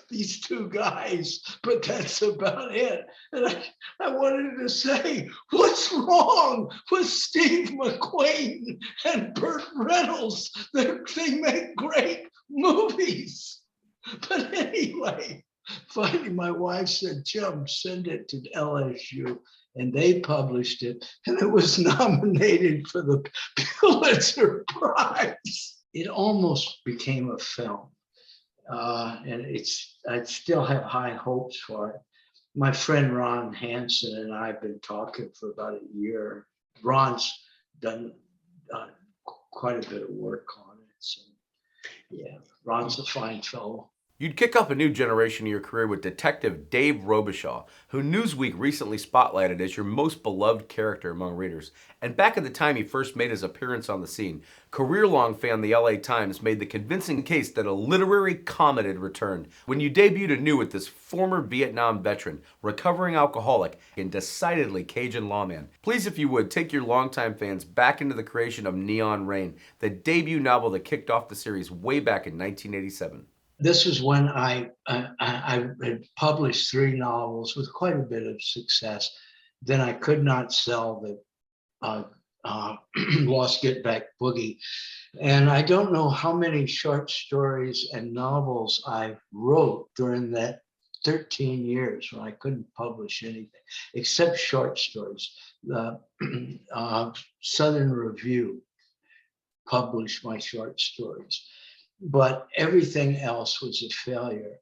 these two guys, but that's about it. And I wanted to say, what's wrong with Steve McQueen and Burt Reynolds? They make great movies. But anyway, finally my wife said, Jim, send it to LSU. And they published it, and it was nominated for the Pulitzer Prize. It almost became a film. And I still have high hopes for it. My friend Ron Hansen and I have been talking for about a year. Ron's done quite a bit of work on it. So yeah, Ron's a fine fellow. You'd kick off a new generation of your career with Detective Dave Robicheaux, who Newsweek recently spotlighted as your most beloved character among readers. And back at the time he first made his appearance on the scene, career-long fan the LA Times made the convincing case that a literary comet had returned when you debuted anew with this former Vietnam veteran, recovering alcoholic, and decidedly Cajun lawman. Please, if you would, take your longtime fans back into the creation of Neon Rain, the debut novel that kicked off the series way back in 1987. This was when I had published 3 novels with quite a bit of success. Then I could not sell the Lost Get Back Boogie. And I don't know how many short stories and novels I wrote during that 13 years when I couldn't publish anything except short stories. The Southern Review published my short stories, but everything else was a failure.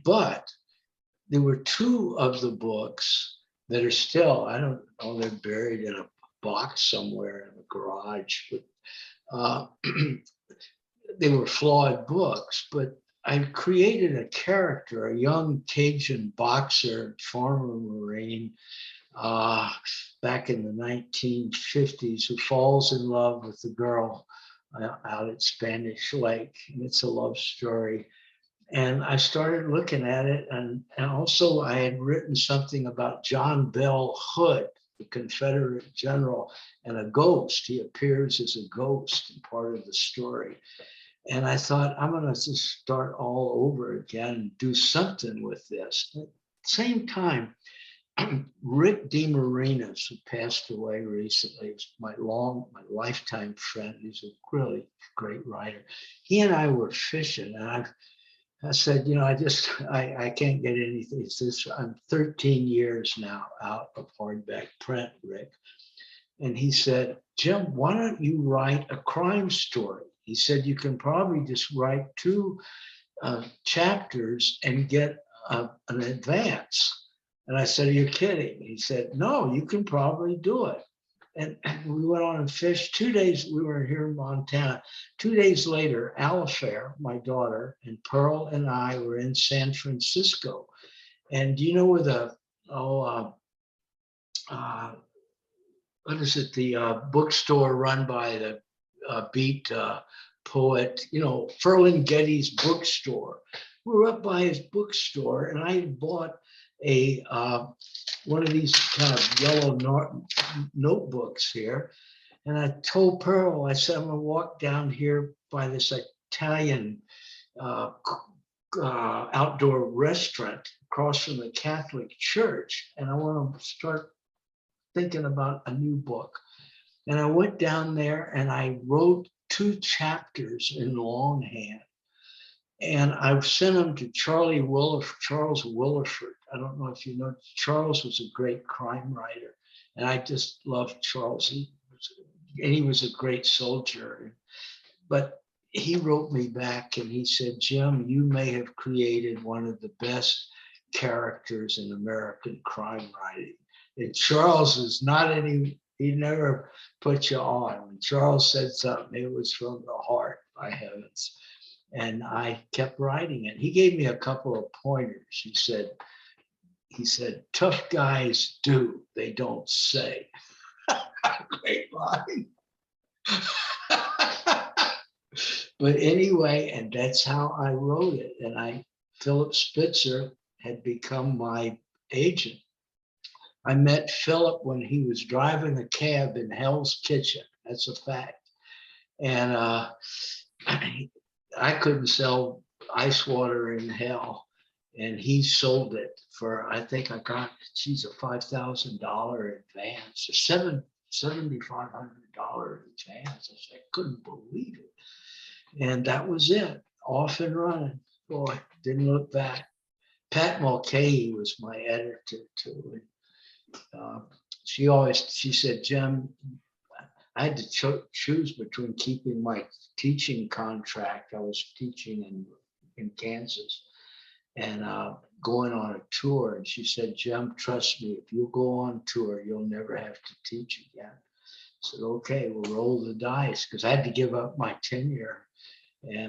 But there were 2 of the books that are still, I don't know, they're buried in a box somewhere in a garage, but they were flawed books. But I created a character, a young Cajun boxer, former Marine, back in the 1950s, who falls in love with the girl out at Spanish Lake, and it's a love story. And I started looking at it, and also I had written something about John Bell Hood, the Confederate general, and a ghost. He appears as a ghost in part of the story. And I thought, I'm going to just start all over again and do something with this. At the same time, Rick DeMarinis, who passed away recently, is my lifetime friend. He's a really great writer. He and I were fishing, and I said, I can't get anything. I'm 13 years now out of hardback print, Rick. And he said, Jim, why don't you write a crime story? He said, you can probably just write 2 chapters and get an advance. And I said, are you kidding? He said, no, you can probably do it. And we went on and fished 2 days. We were here in Montana. 2 days later, Alifair, my daughter, and Pearl and I were in San Francisco. And do you know where the, the bookstore run by the beat poet, Ferlinghetti's bookstore. We were up by his bookstore, and I had bought a one of these kind of yellow notebooks here. And I told Pearl, I said, I'm going to walk down here by this Italian outdoor restaurant across from the Catholic Church, and I want to start thinking about a new book. And I went down there and I wrote 2 chapters in longhand. And I sent them to Charles Williford. I don't know if you know, Charles was a great crime writer. And I just loved Charles. He was a great soldier. But he wrote me back and he said, Jim, you may have created one of the best characters in American crime writing. And Charles is not he never put you on. When Charles said something, it was from the heart, by heavens. And I kept writing it. He gave me a couple of pointers. He said, tough guys do, they don't say. Great line. But anyway, and that's how I wrote it. And Philip Spitzer had become my agent. I met Philip when he was driving a cab in Hell's Kitchen. That's a fact. And I couldn't sell ice water in hell. And he sold it for, I think I got, a $5,000 advance, or $7,500 advance. I couldn't believe it. And that was it, off and running. Boy, didn't look back. Pat Mulcahy was my editor too. And, she said, Jim, I had to choose between keeping my teaching contract. I was teaching in Kansas and going on a tour. And she said, Jim, trust me, if you go on tour, you'll never have to teach again. I said, okay, we'll roll the dice, because I had to give up my tenure.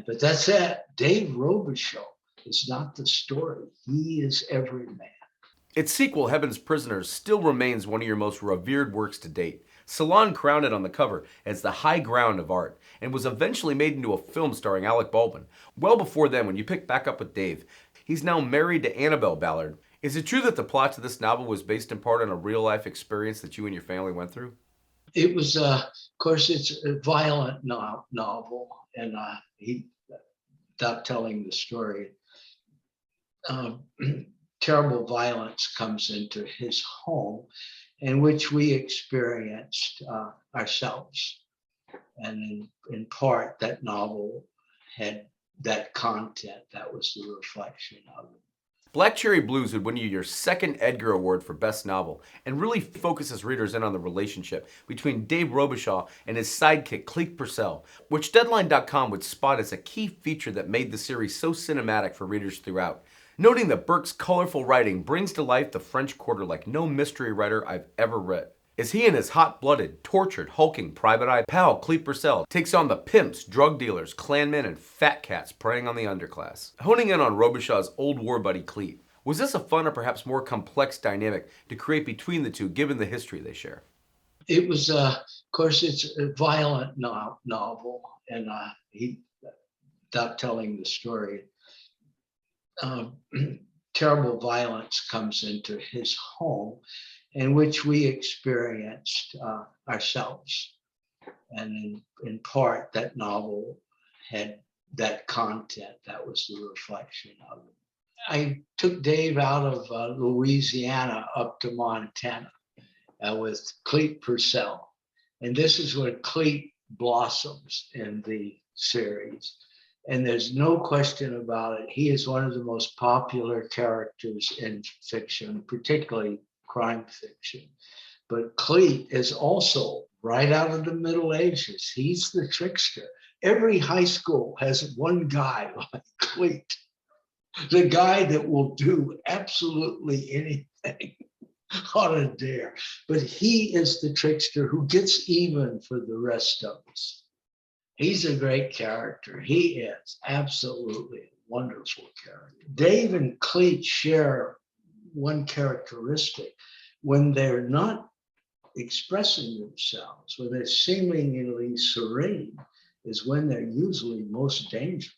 But that's it. Dave Robicheaux is not the story. He is every man. Its sequel, Heaven's Prisoners, still remains one of your most revered works to date. Salon crowned it on the cover as the high ground of art, and was eventually made into a film starring Alec Baldwin. Well before then, when you pick back up with Dave, he's now married to Annabelle Ballard. Is it true that the plot to this novel was based in part on a real-life experience that you and your family went through? It was, of course, it's a violent novel, and he without telling the story. Terrible violence comes into his home, in which we experienced ourselves. And in part, that novel had that content. That was the reflection of it. Black Cherry Blues would win you your second Edgar Award for Best Novel, and really focuses readers in on the relationship between Dave Robicheaux and his sidekick Cleek Purcell, which Deadline.com would spot as a key feature that made the series so cinematic for readers throughout, noting that Burke's colorful writing brings to life the French Quarter like no mystery writer I've ever read. As he and his hot-blooded, tortured, hulking private eye pal Cleek Purcell takes on the pimps, drug dealers, clanmen, and fat cats preying on the underclass. Honing in on Robichaux's old war buddy Cleek, was this a fun or perhaps more complex dynamic to create between the two given the history they share? It was, of course, it's a violent novel, and he, without telling the story, terrible violence comes into his home, in which we experienced ourselves. And in part, that novel had that content. That was the reflection of it. I took Dave out of Louisiana up to Montana with Cleek Purcell. And this is where Cleek blossoms in the series. And there's no question about it. He is one of the most popular characters in fiction, particularly crime fiction. But Cleek is also right out of the Middle Ages. He's the trickster. Every high school has one guy like Cleek, the guy that will do absolutely anything on a dare. But he is the trickster who gets even for the rest of us. He's a great character. He is absolutely a wonderful character. Dave and Cleek share one characteristic. When they're not expressing themselves, when they're seemingly serene, is when they're usually most dangerous.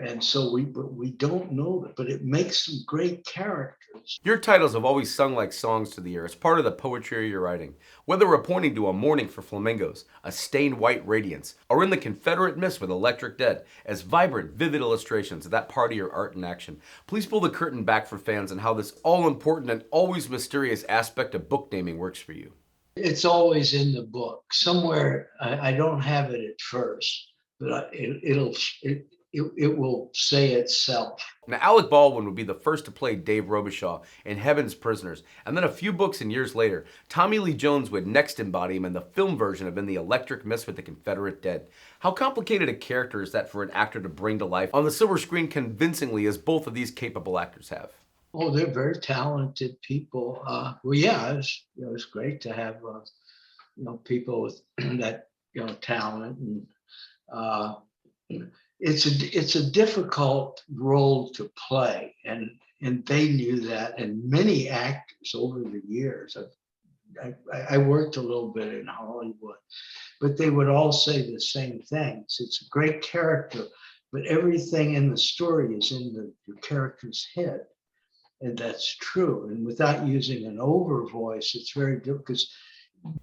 And so we don't know that, but it makes them great characters. Your titles have always sung like songs to the ear as part of the poetry of your writing, whether we're pointing to A Morning for Flamingos, A Stained White Radiance, or In the Confederate Mist with Electric Dead, as vibrant, vivid illustrations of that part of your art in action. Please pull the curtain back for fans on how this all-important and always mysterious aspect of book naming works for you. It's always in the book. Somewhere, I don't have it at first, but it will say itself. Now, Alec Baldwin would be the first to play Dave Robicheaux in Heaven's Prisoners, and then a few books and years later, Tommy Lee Jones would next embody him in the film version of In the Electric Mist with the Confederate Dead. How complicated a character is that for an actor to bring to life on the silver screen convincingly as both of these capable actors have? Oh, they're very talented people. Well, yeah, it was great to have people with that talent, and uh, it's a difficult role to play, and they knew that, and many actors over the years. I worked a little bit in Hollywood, but they would all say the same things. It's a great character, but everything in the story is in the character's head. And that's true. And without using an over voice, it's very difficult because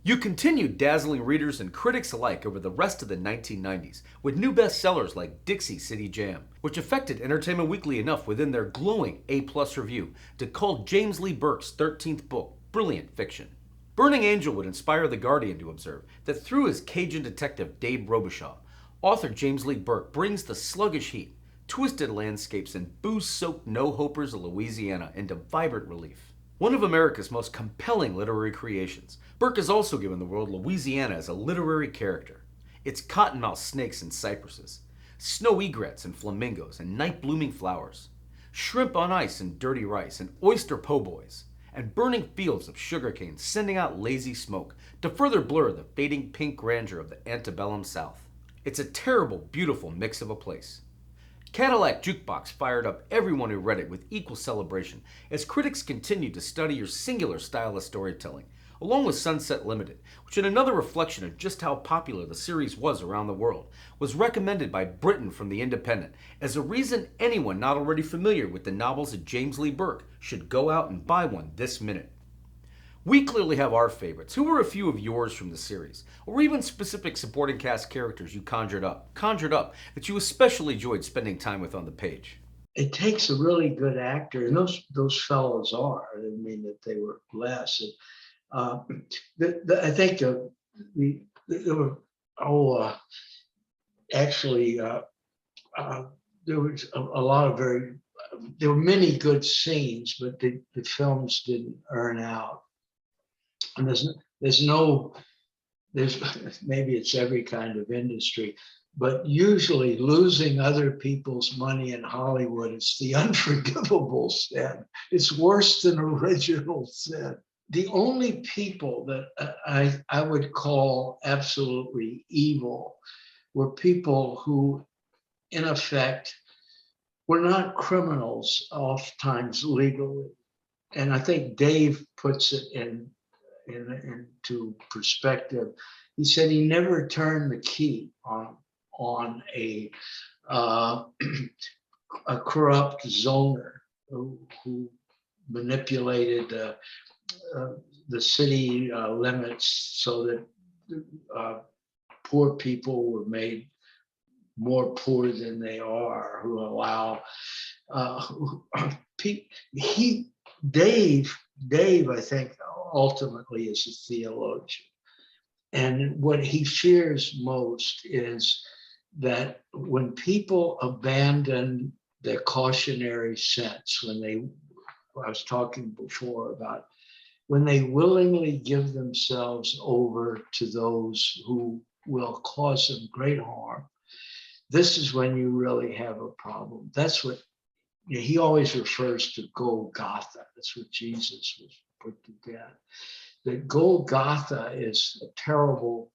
You continued dazzling readers and critics alike over the rest of the 1990s with new bestsellers like Dixie City Jam, which affected Entertainment Weekly enough within their glowing A-plus review to call James Lee Burke's 13th book brilliant fiction. Burning Angel would inspire The Guardian to observe that through his Cajun detective Dave Robicheaux, author James Lee Burke brings the sluggish heat, twisted landscapes, and booze-soaked no-hopers of Louisiana into vibrant relief. One of America's most compelling literary creations, Burke has also given the world Louisiana as a literary character. Its cottonmouth snakes and cypresses, snow egrets and flamingos and night-blooming flowers, shrimp on ice and dirty rice and oyster po' boys, and burning fields of sugarcane sending out lazy smoke to further blur the fading pink grandeur of the antebellum South. It's a terrible, beautiful mix of a place. Cadillac Jukebox fired up everyone who read it with equal celebration as critics continued to study your singular style of storytelling, along with Sunset Limited, which, in another reflection of just how popular the series was around the world, was recommended by Britain from The Independent as a reason anyone not already familiar with the novels of James Lee Burke should go out and buy one this minute. We clearly have our favorites. Who were a few of yours from the series? Or even specific supporting cast characters you conjured up that you especially enjoyed spending time with on the page? it takes a really good actor, and those fellows are. I didn't mean that they were less. And, uh, I think there were actually there was a lot of there were many good scenes, but the films didn't earn out. And there's no there's maybe it's every kind of industry, but usually losing other people's money in Hollywood is the unforgivable sin. It's worse than original sin. The only people that I would call absolutely evil were people who, in effect, were not criminals, oftentimes legally. And I think Dave puts it into perspective. He said he never turned the key on uh, a corrupt zoner who manipulated the city limits so that poor people were made more poor than they are, who allow he Dave, I think, ultimately is a theologian. And what he fears most is that when people abandon their cautionary sense, I was talking before about when they willingly give themselves over to those who will cause them great harm, this is when you really have a problem. That's what he always refers to Golgotha. That's what Jesus was put to death. That Golgotha is a terrible,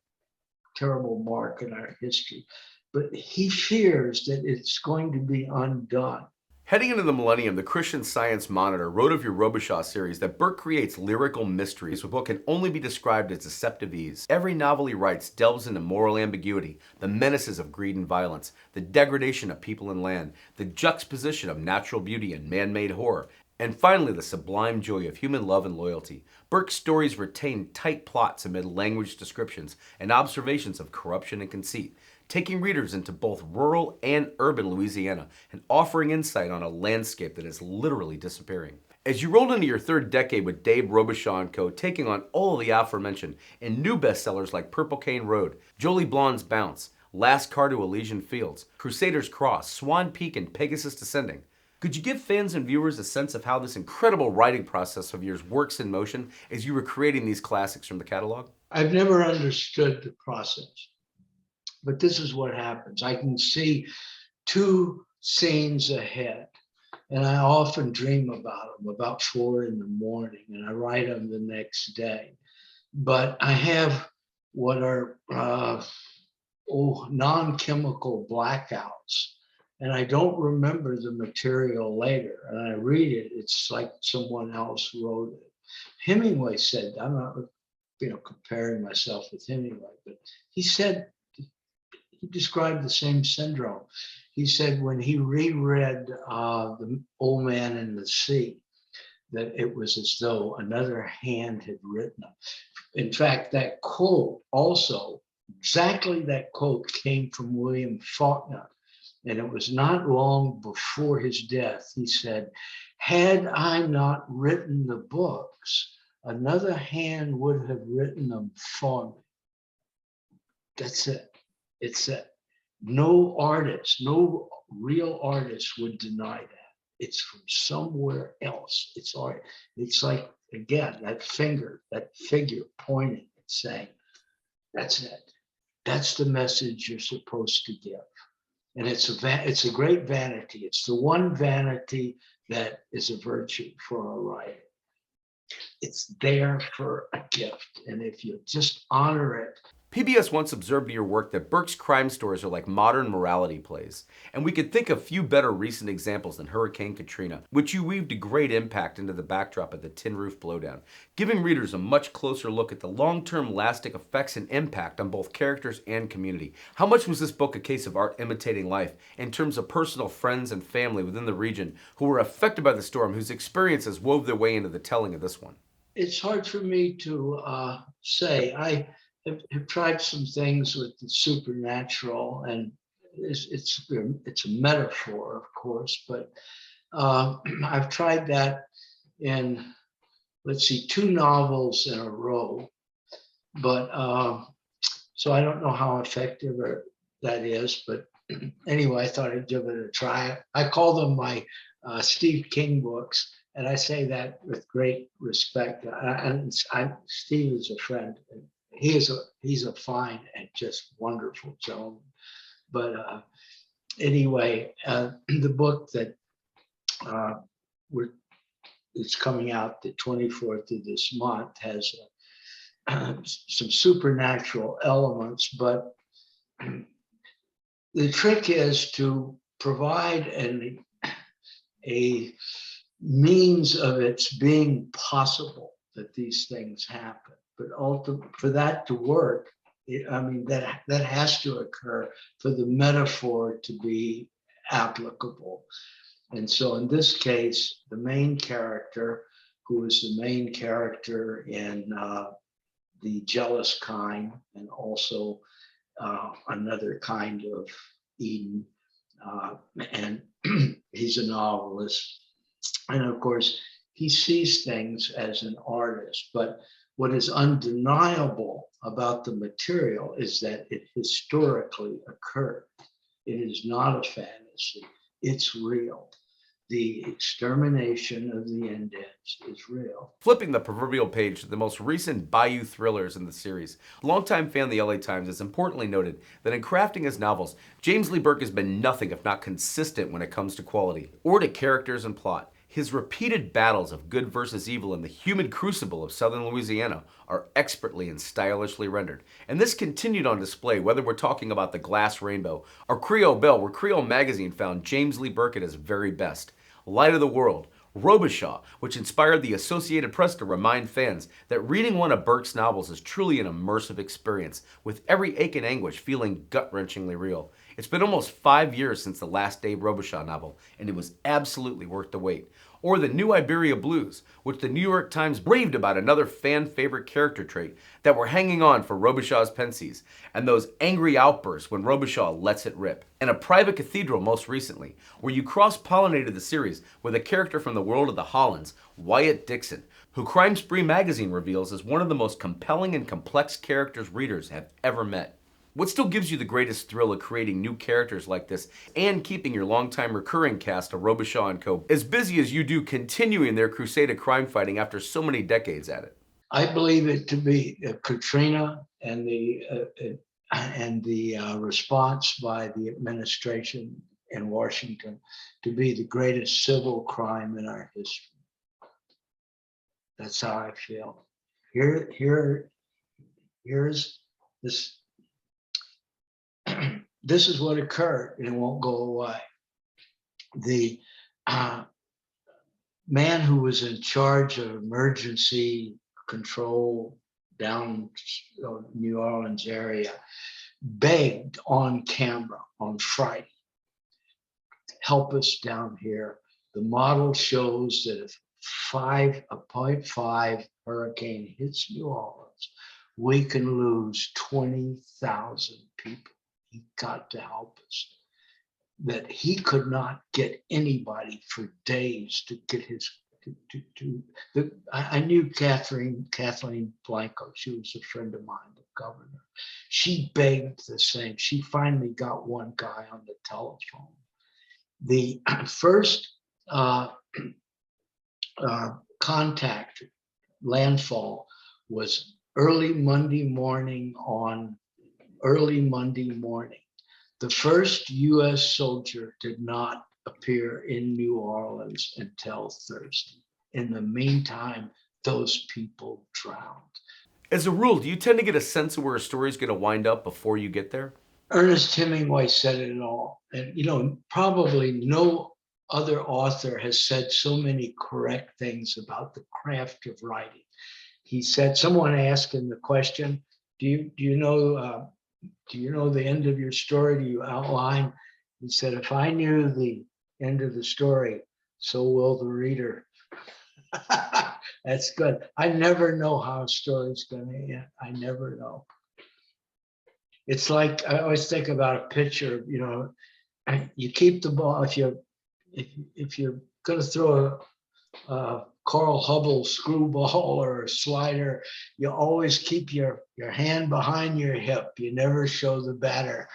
terrible mark in our history, but he fears that it's going to be undone. Heading into the millennium, the Christian Science Monitor wrote of your Robicheaux series that Burke creates lyrical mysteries with what can only be described as deceptive ease. Every novel he writes delves into moral ambiguity, the menaces of greed and violence, the degradation of people and land, the juxtaposition of natural beauty and man-made horror, and finally the sublime joy of human love and loyalty. Burke's stories retain tight plots amid language descriptions and observations of corruption and conceit, taking readers into both rural and urban Louisiana and offering insight on a landscape that is literally disappearing. As you rolled into your third decade with Dave Robicheaux and Co., taking on all the aforementioned and new bestsellers like Purple Cane Road, Jolie Blonde's Bounce, Last Car to Elysian Fields, Crusader's Cross, Swan Peak, and Pegasus Descending, could you give fans and viewers a sense of how this incredible writing process of yours works in motion as you were creating these classics from the catalog? I've never understood the process, but this is what happens. I can see two scenes ahead, And I often dream about them about 4 in the morning, and I write them the next day. But I have what are non-chemical blackouts, and I don't remember the material later. And I read it, it's like someone else wrote it. Hemingway said, I'm not, comparing myself with Hemingway, but he said, he described the same syndrome. He said when he reread The Old Man and the Sea, that it was as though another hand had written it. In fact, that quote also, exactly that quote came from William Faulkner. And it was not long before his death. He said, had I not written the books, another hand would have written them for me. That's it. It's that. No artist, no real artist would deny that. It's from somewhere else. It's art. It's like, again, that figure pointing and saying, that's it. That's the message you're supposed to give. And it's a great vanity. It's the one vanity that is a virtue for a writer. It's there for a gift. And if you just honor it. PBS once observed in your work that Burke's crime stories are like modern morality plays, and we could think of few better recent examples than Hurricane Katrina, which you weaved a great impact into the backdrop of the tin roof blowdown, giving readers a much closer look at the long-term lasting effects and impact on both characters and community. How much was this book a case of art imitating life in terms of personal friends and family within the region who were affected by the storm, whose experiences wove their way into the telling of this one? It's hard for me to say. I have tried some things with the supernatural, and it's a metaphor, of course, but I've tried that in, let's see, 2 novels in a row. But so I don't know how effective that is, but anyway, I thought I'd give it a try. I call them my Steve King books, and I say that with great respect. Steve is a friend. He's a fine and just wonderful gentleman. But anyway, the book that it's coming out the 24th of this month has some supernatural elements, but the trick is to provide a means of its being possible that these things happen. But ultimately, for that to work, that has to occur for the metaphor to be applicable. And so in this case, the main character, who is the main character in The Jealous Kind, and also Another Kind of Eden, and he's a novelist. And of course, he sees things as an artist, but what is undeniable about the material is that it historically occurred. It is not a fantasy, it's real. The extermination of the Indians is real. Flipping the proverbial page to the most recent Bayou thrillers in the series, longtime fan of the LA Times has importantly noted that in crafting his novels, James Lee Burke has been nothing if not consistent when it comes to quality, or to characters and plot. His repeated battles of good versus evil in the humid crucible of southern Louisiana are expertly and stylishly rendered. And this continued on display whether we're talking about The Glass Rainbow or Creole Belle, where Creole Magazine found James Lee Burke at his very best. Light of the World, Robicheaux, which inspired the Associated Press to remind fans that reading one of Burke's novels is truly an immersive experience, with every ache and anguish feeling gut-wrenchingly real. It's been almost 5 years since the last Dave Robicheaux novel, and it was absolutely worth the wait. Or The New Iberia Blues, which the New York Times raved about another fan-favorite character trait that we're hanging on for Robichaux's pensies, and those angry outbursts when Robicheaux lets it rip. And A Private Cathedral most recently, where you cross-pollinated the series with a character from the world of the Hollands, Wyatt Dixon, who Crime Spree magazine reveals is one of the most compelling and complex characters readers have ever met. What still gives you the greatest thrill of creating new characters like this and keeping your longtime recurring cast of Robicheaux and Co. as busy as you do continuing their crusade of crime fighting after so many decades at it? I believe it to be Katrina and the response by the administration in Washington to be the greatest civil crime in our history. That's how I feel. Here's this. This is what occurred, and it won't go away. The man who was in charge of emergency control down New Orleans area begged on camera on Friday, help us down here. The model shows that if a 0.5 hurricane hits New Orleans, we can lose 20,000 people. He got to help us. That he could not get anybody for days to get his. I knew Kathleen Blanco. She was a friend of mine, the governor. She begged the same. She finally got one guy on the telephone. The first contact landfall was early Monday morning. The first U.S. soldier did not appear in New Orleans until Thursday. In the meantime, those people drowned. As a rule, do you tend to get a sense of where a story is going to wind up before you get there? Ernest Hemingway said it all. And, probably no other author has said so many correct things about the craft of writing. He said, someone asked him the question, do you know the end of your story? Do you outline? He said, if I knew the end of the story, so will the reader. That's good. I never know how a story's going to end. I never know. It's like, I always think about a pitcher, you keep the ball. If you're going to throw a Carl Hubble screwball or a slider, you always keep your hand behind your hip. You never show the batter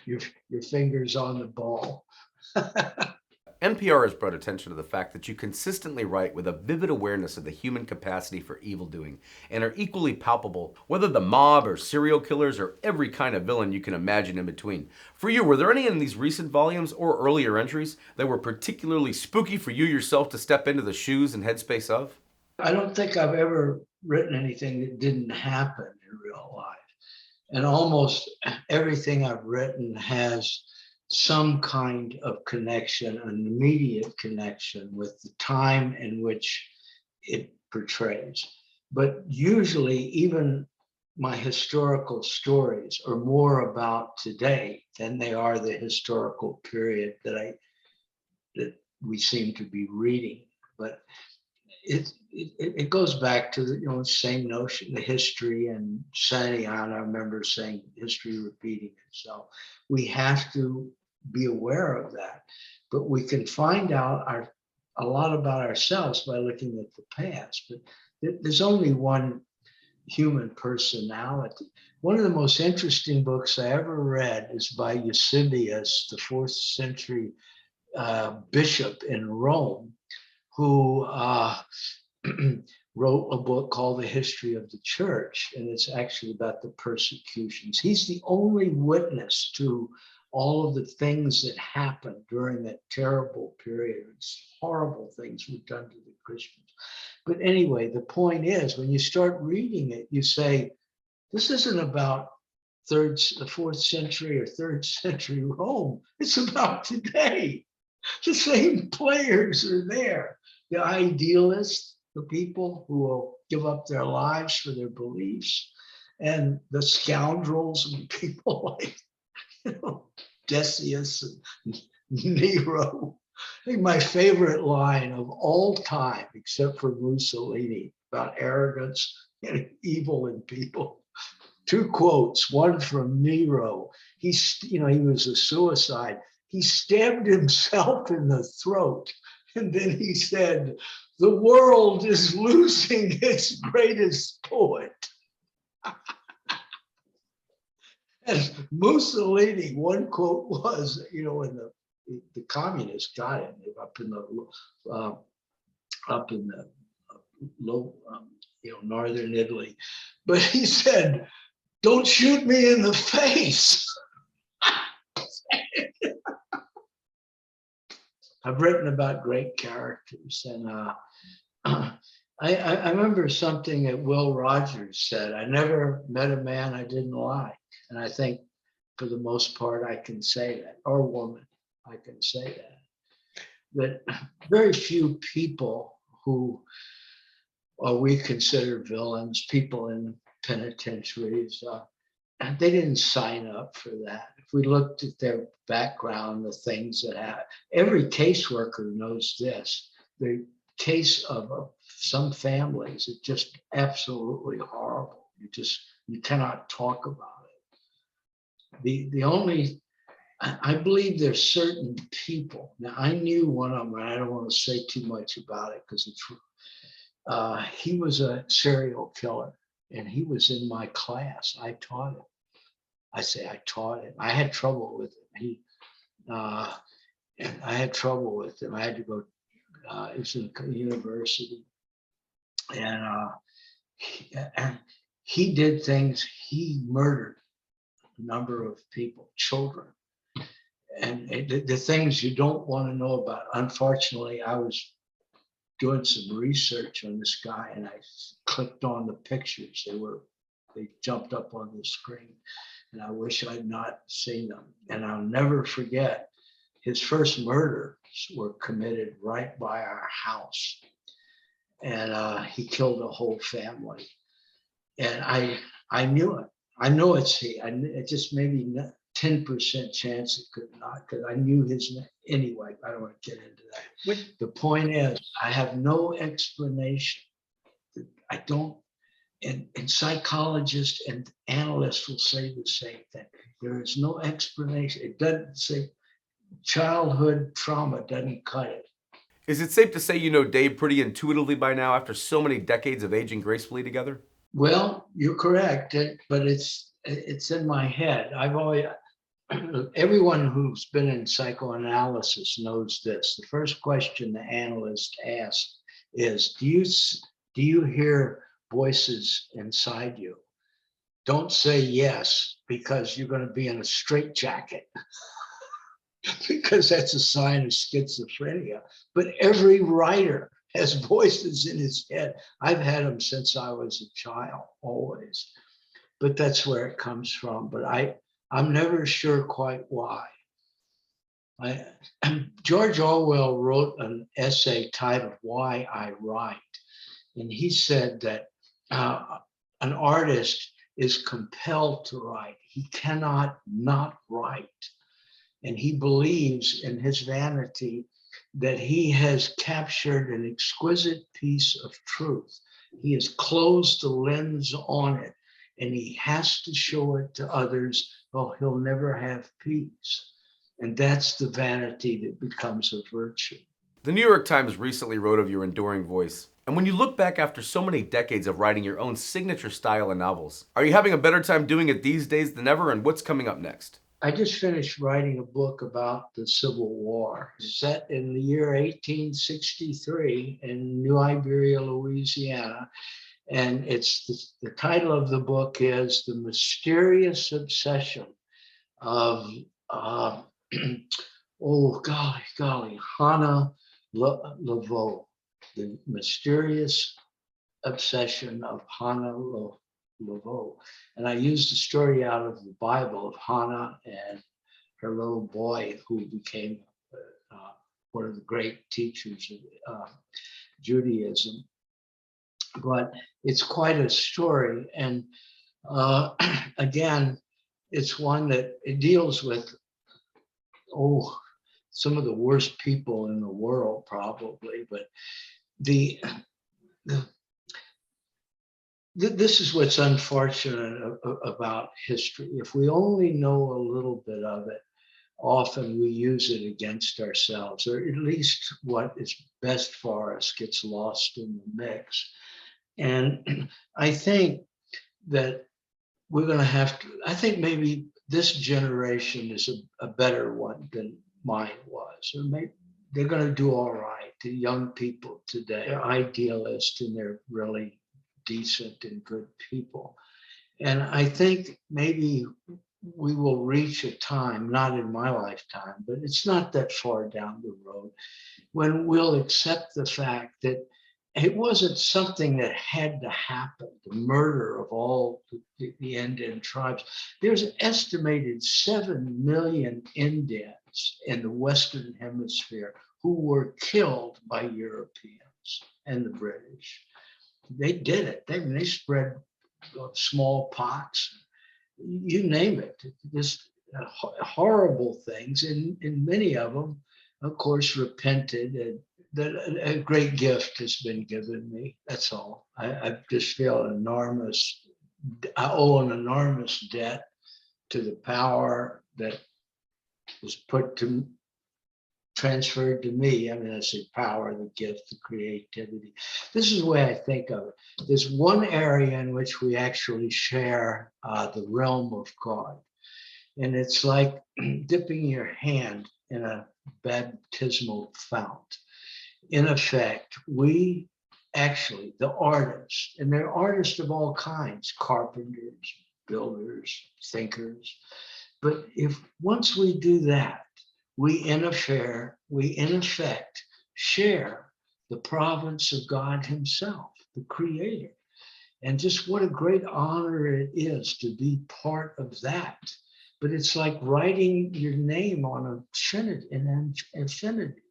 your fingers on the ball. NPR has brought attention to the fact that you consistently write with a vivid awareness of the human capacity for evildoing and are equally palpable, whether the mob or serial killers or every kind of villain you can imagine in between. For you, were there any in these recent volumes or earlier entries that were particularly spooky for you yourself to step into the shoes and headspace of? I don't think I've ever written anything that didn't happen in real life. And almost everything I've written has some kind of connection, an immediate connection with the time in which it portrays. But usually even my historical stories are more about today than they are the historical period that we seem to be reading. But it goes back to the same notion, the history, and Santayana, I remember saying history repeating itself. We have to be aware of that, but we can find out a lot about ourselves by looking at the past. But there's only one human personality. One of the most interesting books I ever read is by Eusebius, the 4th century bishop in Rome, who wrote a book called The History of the Church, and it's actually about the persecutions. He's the only witness to all of the things that happened during that terrible period. It's horrible things were done to the Christians. But anyway, the point is, when you start reading it, you say, this isn't about the 4th century or 3rd century Rome. It's about today. The same players are there. The idealists, the people who will give up their lives for their beliefs, and the scoundrels and people like Decius and Nero. I think my favorite line of all time, except for Mussolini, about arrogance and evil in people. 2 quotes, one from Nero. He was a suicide. He stabbed himself in the throat. And then he said, the world is losing its greatest poet. And Mussolini, one quote was, when the communists got him up in the low, northern Italy, but he said, "Don't shoot me in the face." I've written about great characters, and I remember something that Will Rogers said. I never met a man I didn't like, and I think for the most part I can say that, or woman, I can say that. That very few people who we consider villains, people in penitentiaries, and they didn't sign up for that. If we looked at their background, the things that happen, every caseworker knows this. The case of some families is just absolutely horrible. You cannot talk about it. The only I believe there's certain people. Now I knew one of them, and I don't want to say too much about it because it's he was a serial killer, and he was in my class. I taught him. I say I taught him. I had trouble with him. And I had trouble with him. I had to go. It was in university, and he did things. He murdered a number of people, children, and the things you don't want to know about. Unfortunately, I was doing some research on this guy, and I clicked on the pictures. They jumped up on the screen, and I wish I'd not seen them. And I'll never forget, his first murders were committed right by our house, and he killed a whole family. And I knew it. I know it's he. It just maybe 10% chance it could not, because I knew his name. Anyway, I don't want to get into that. The point is, I have no explanation. I don't, and psychologists and analysts will say the same thing. There is no explanation. It doesn't say childhood trauma doesn't cut it. Is it safe to say you know Dave pretty intuitively by now after so many decades of aging gracefully together? Well, you're correct, but it's in my head. Everyone who's been in psychoanalysis knows this. The first question the analyst asks is, do you hear voices inside you? Don't say yes, because you're going to be in a straitjacket, because that's a sign of schizophrenia. But every writer has voices in his head. I've had them since I was a child, always. But that's where it comes from. But I'm never sure quite why. George Orwell wrote an essay titled Why I Write. And he said that an artist is compelled to write. He cannot not write. And he believes in his vanity that he has captured an exquisite piece of truth. He has closed the lens on it, and he has to show it to others, or he'll never have peace. And that's the vanity that becomes a virtue. The New York Times recently wrote of your enduring voice. And when you look back after so many decades of writing your own signature style in novels, are you having a better time doing it these days than ever, and what's coming up next? I just finished writing a book about the Civil War, set in the year 1863 in New Iberia, Louisiana. And it's the title of the book is The Mysterious Obsession of, oh, golly, Hannah Laveau. The Mysterious Obsession of Hannah Laveau. And I used a story out of the Bible of Hannah and her little boy, who became one of the great teachers of Judaism. But it's quite a story. And again, it's one that it deals with, some of the worst people in the world, probably. But this is what's unfortunate about history. If we only know a little bit of it, often we use it against ourselves, or at least what is best for us gets lost in the mix. And I think that we're going to have to, I think maybe this generation is a better one than mine was. Or maybe they're going to do all right. The young people today are idealists, and they're really decent and good people. And I think maybe we will reach a time, not in my lifetime, but it's not that far down the road, when we'll accept the fact that it wasn't something that had to happen, the murder of all the Indian tribes. There's an estimated 7 million Indians in the Western Hemisphere who were killed by Europeans and the British. They did it. They spread smallpox, you name it. This horrible things, and many of them, of course, repented. And that a great gift has been given me. That's all. I just feel I owe an enormous debt to the power that was transferred to me. I mean, I say power, the gift, the creativity. This is the way I think of it. There's one area in which we actually share the realm of God. And it's like dipping your hand in a baptismal fount. In effect, we actually, the artists, and they're artists of all kinds, carpenters, builders, thinkers. But if once we do that, we in effect share the province of God himself, the creator. And just what a great honor it is to be part of that. But it's like writing your name on an infinity.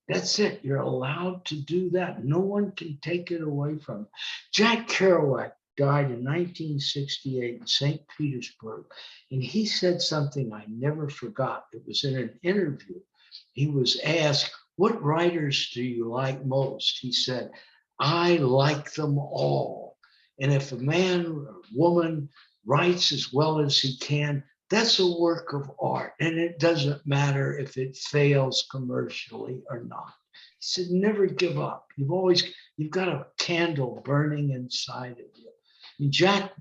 That's it. You're allowed to do that. No one can take it away from you. Jack Kerouac died in 1968 in St. Petersburg. And he said something I never forgot. It was in an interview. He was asked, what writers do you like most? He said, I like them all. And if a man or woman writes as well as he can, that's a work of art. And it doesn't matter if it fails commercially or not. He said, never give up. You've got a candle burning inside of you. And Jack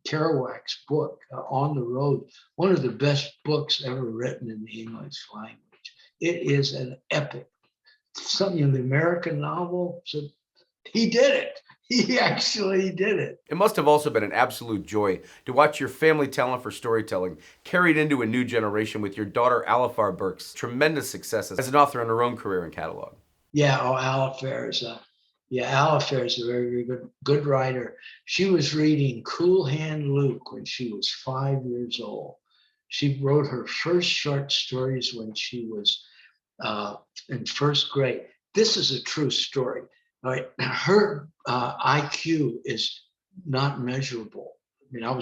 Kerouac's book, On the Road, one of the best books ever written in the English language. It is an epic. Something in the American novel, so he did it. He actually did it. It must have also been an absolute joy to watch your family talent for storytelling carried into a new generation with your daughter Alifar Burke's tremendous successes as an author in her own career and catalog. Yeah, Alifar is a very, very good writer. She was reading Cool Hand Luke when she was 5 years old. She wrote her first short stories when she was in first grade. This is a true story. All right, her IQ is not measurable. I mean,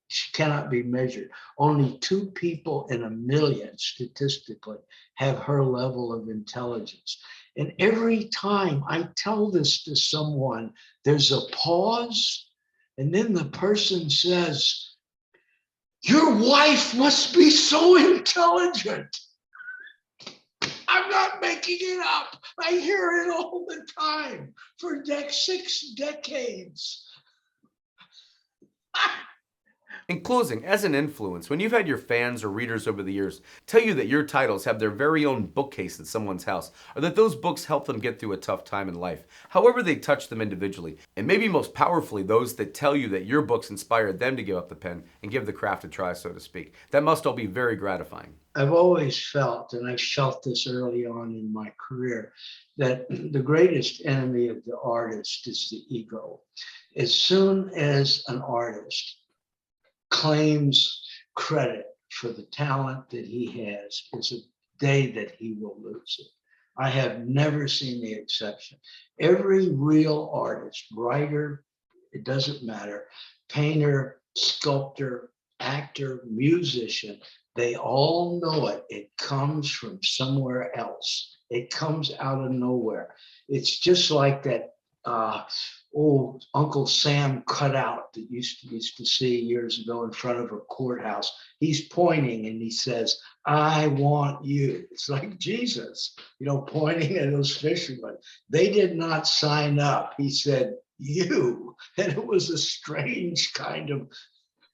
she cannot be measured. Only 2 people in a million statistically have her level of intelligence. And every time I tell this to someone, there's a pause, and then the person says, your wife must be so intelligent. I'm not making it up. I hear it all the time for 6 decades. In closing, as an influence, when you've had your fans or readers over the years tell you that your titles have their very own bookcase in someone's house, or that those books help them get through a tough time in life, however they touch them individually, and maybe most powerfully those that tell you that your books inspired them to give up the pen and give the craft a try, so to speak, that must all be very gratifying. I've always felt, and I felt this early on in my career, that the greatest enemy of the artist is the ego. As soon as an artist claims credit for the talent that he has, it's a day that he will lose it. I have never seen the exception. Every real artist, writer, it doesn't matter, painter, sculptor, actor, musician, they all know it. It comes from somewhere else. It comes out of nowhere. It's just like that old Uncle Sam cutout that used to see years ago in front of a courthouse. He's pointing and he says, I want you. It's like Jesus, pointing at those fishermen. They did not sign up. He said, you. And it was a strange kind of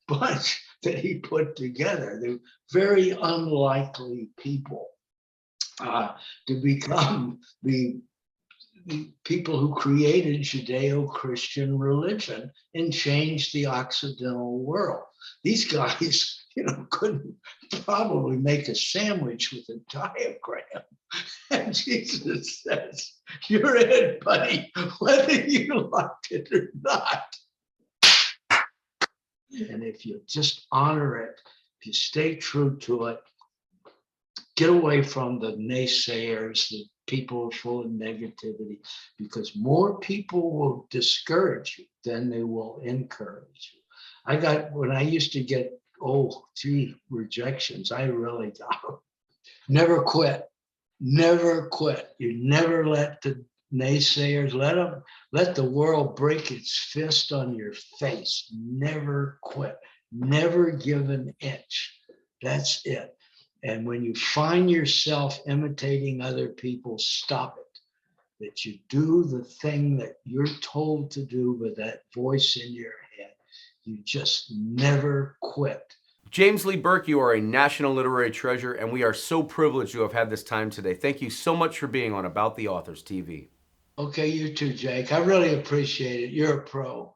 bunch that he put together. They're very unlikely people to become the the people who created Judeo-Christian religion and changed the Occidental world. These guys, couldn't probably make a sandwich with a diagram. And Jesus says, "You're it, buddy, whether you like it or not." And if you just honor it, if you stay true to it, get away from the naysayers, the people full of negativity, because more people will discourage you than they will encourage you. When I used to get, rejections, I really got them. Never quit. Never quit. You never let the naysayers, let the world break its fist on your face. Never quit. Never give an inch. That's it. And when you find yourself imitating other people, stop it. That you do the thing that you're told to do with that voice in your head. You just never quit. James Lee Burke, you are a national literary treasure, and we are so privileged to have had this time today. Thank you so much for being on About the Authors TV. Okay, you too, Jake. I really appreciate it. You're a pro.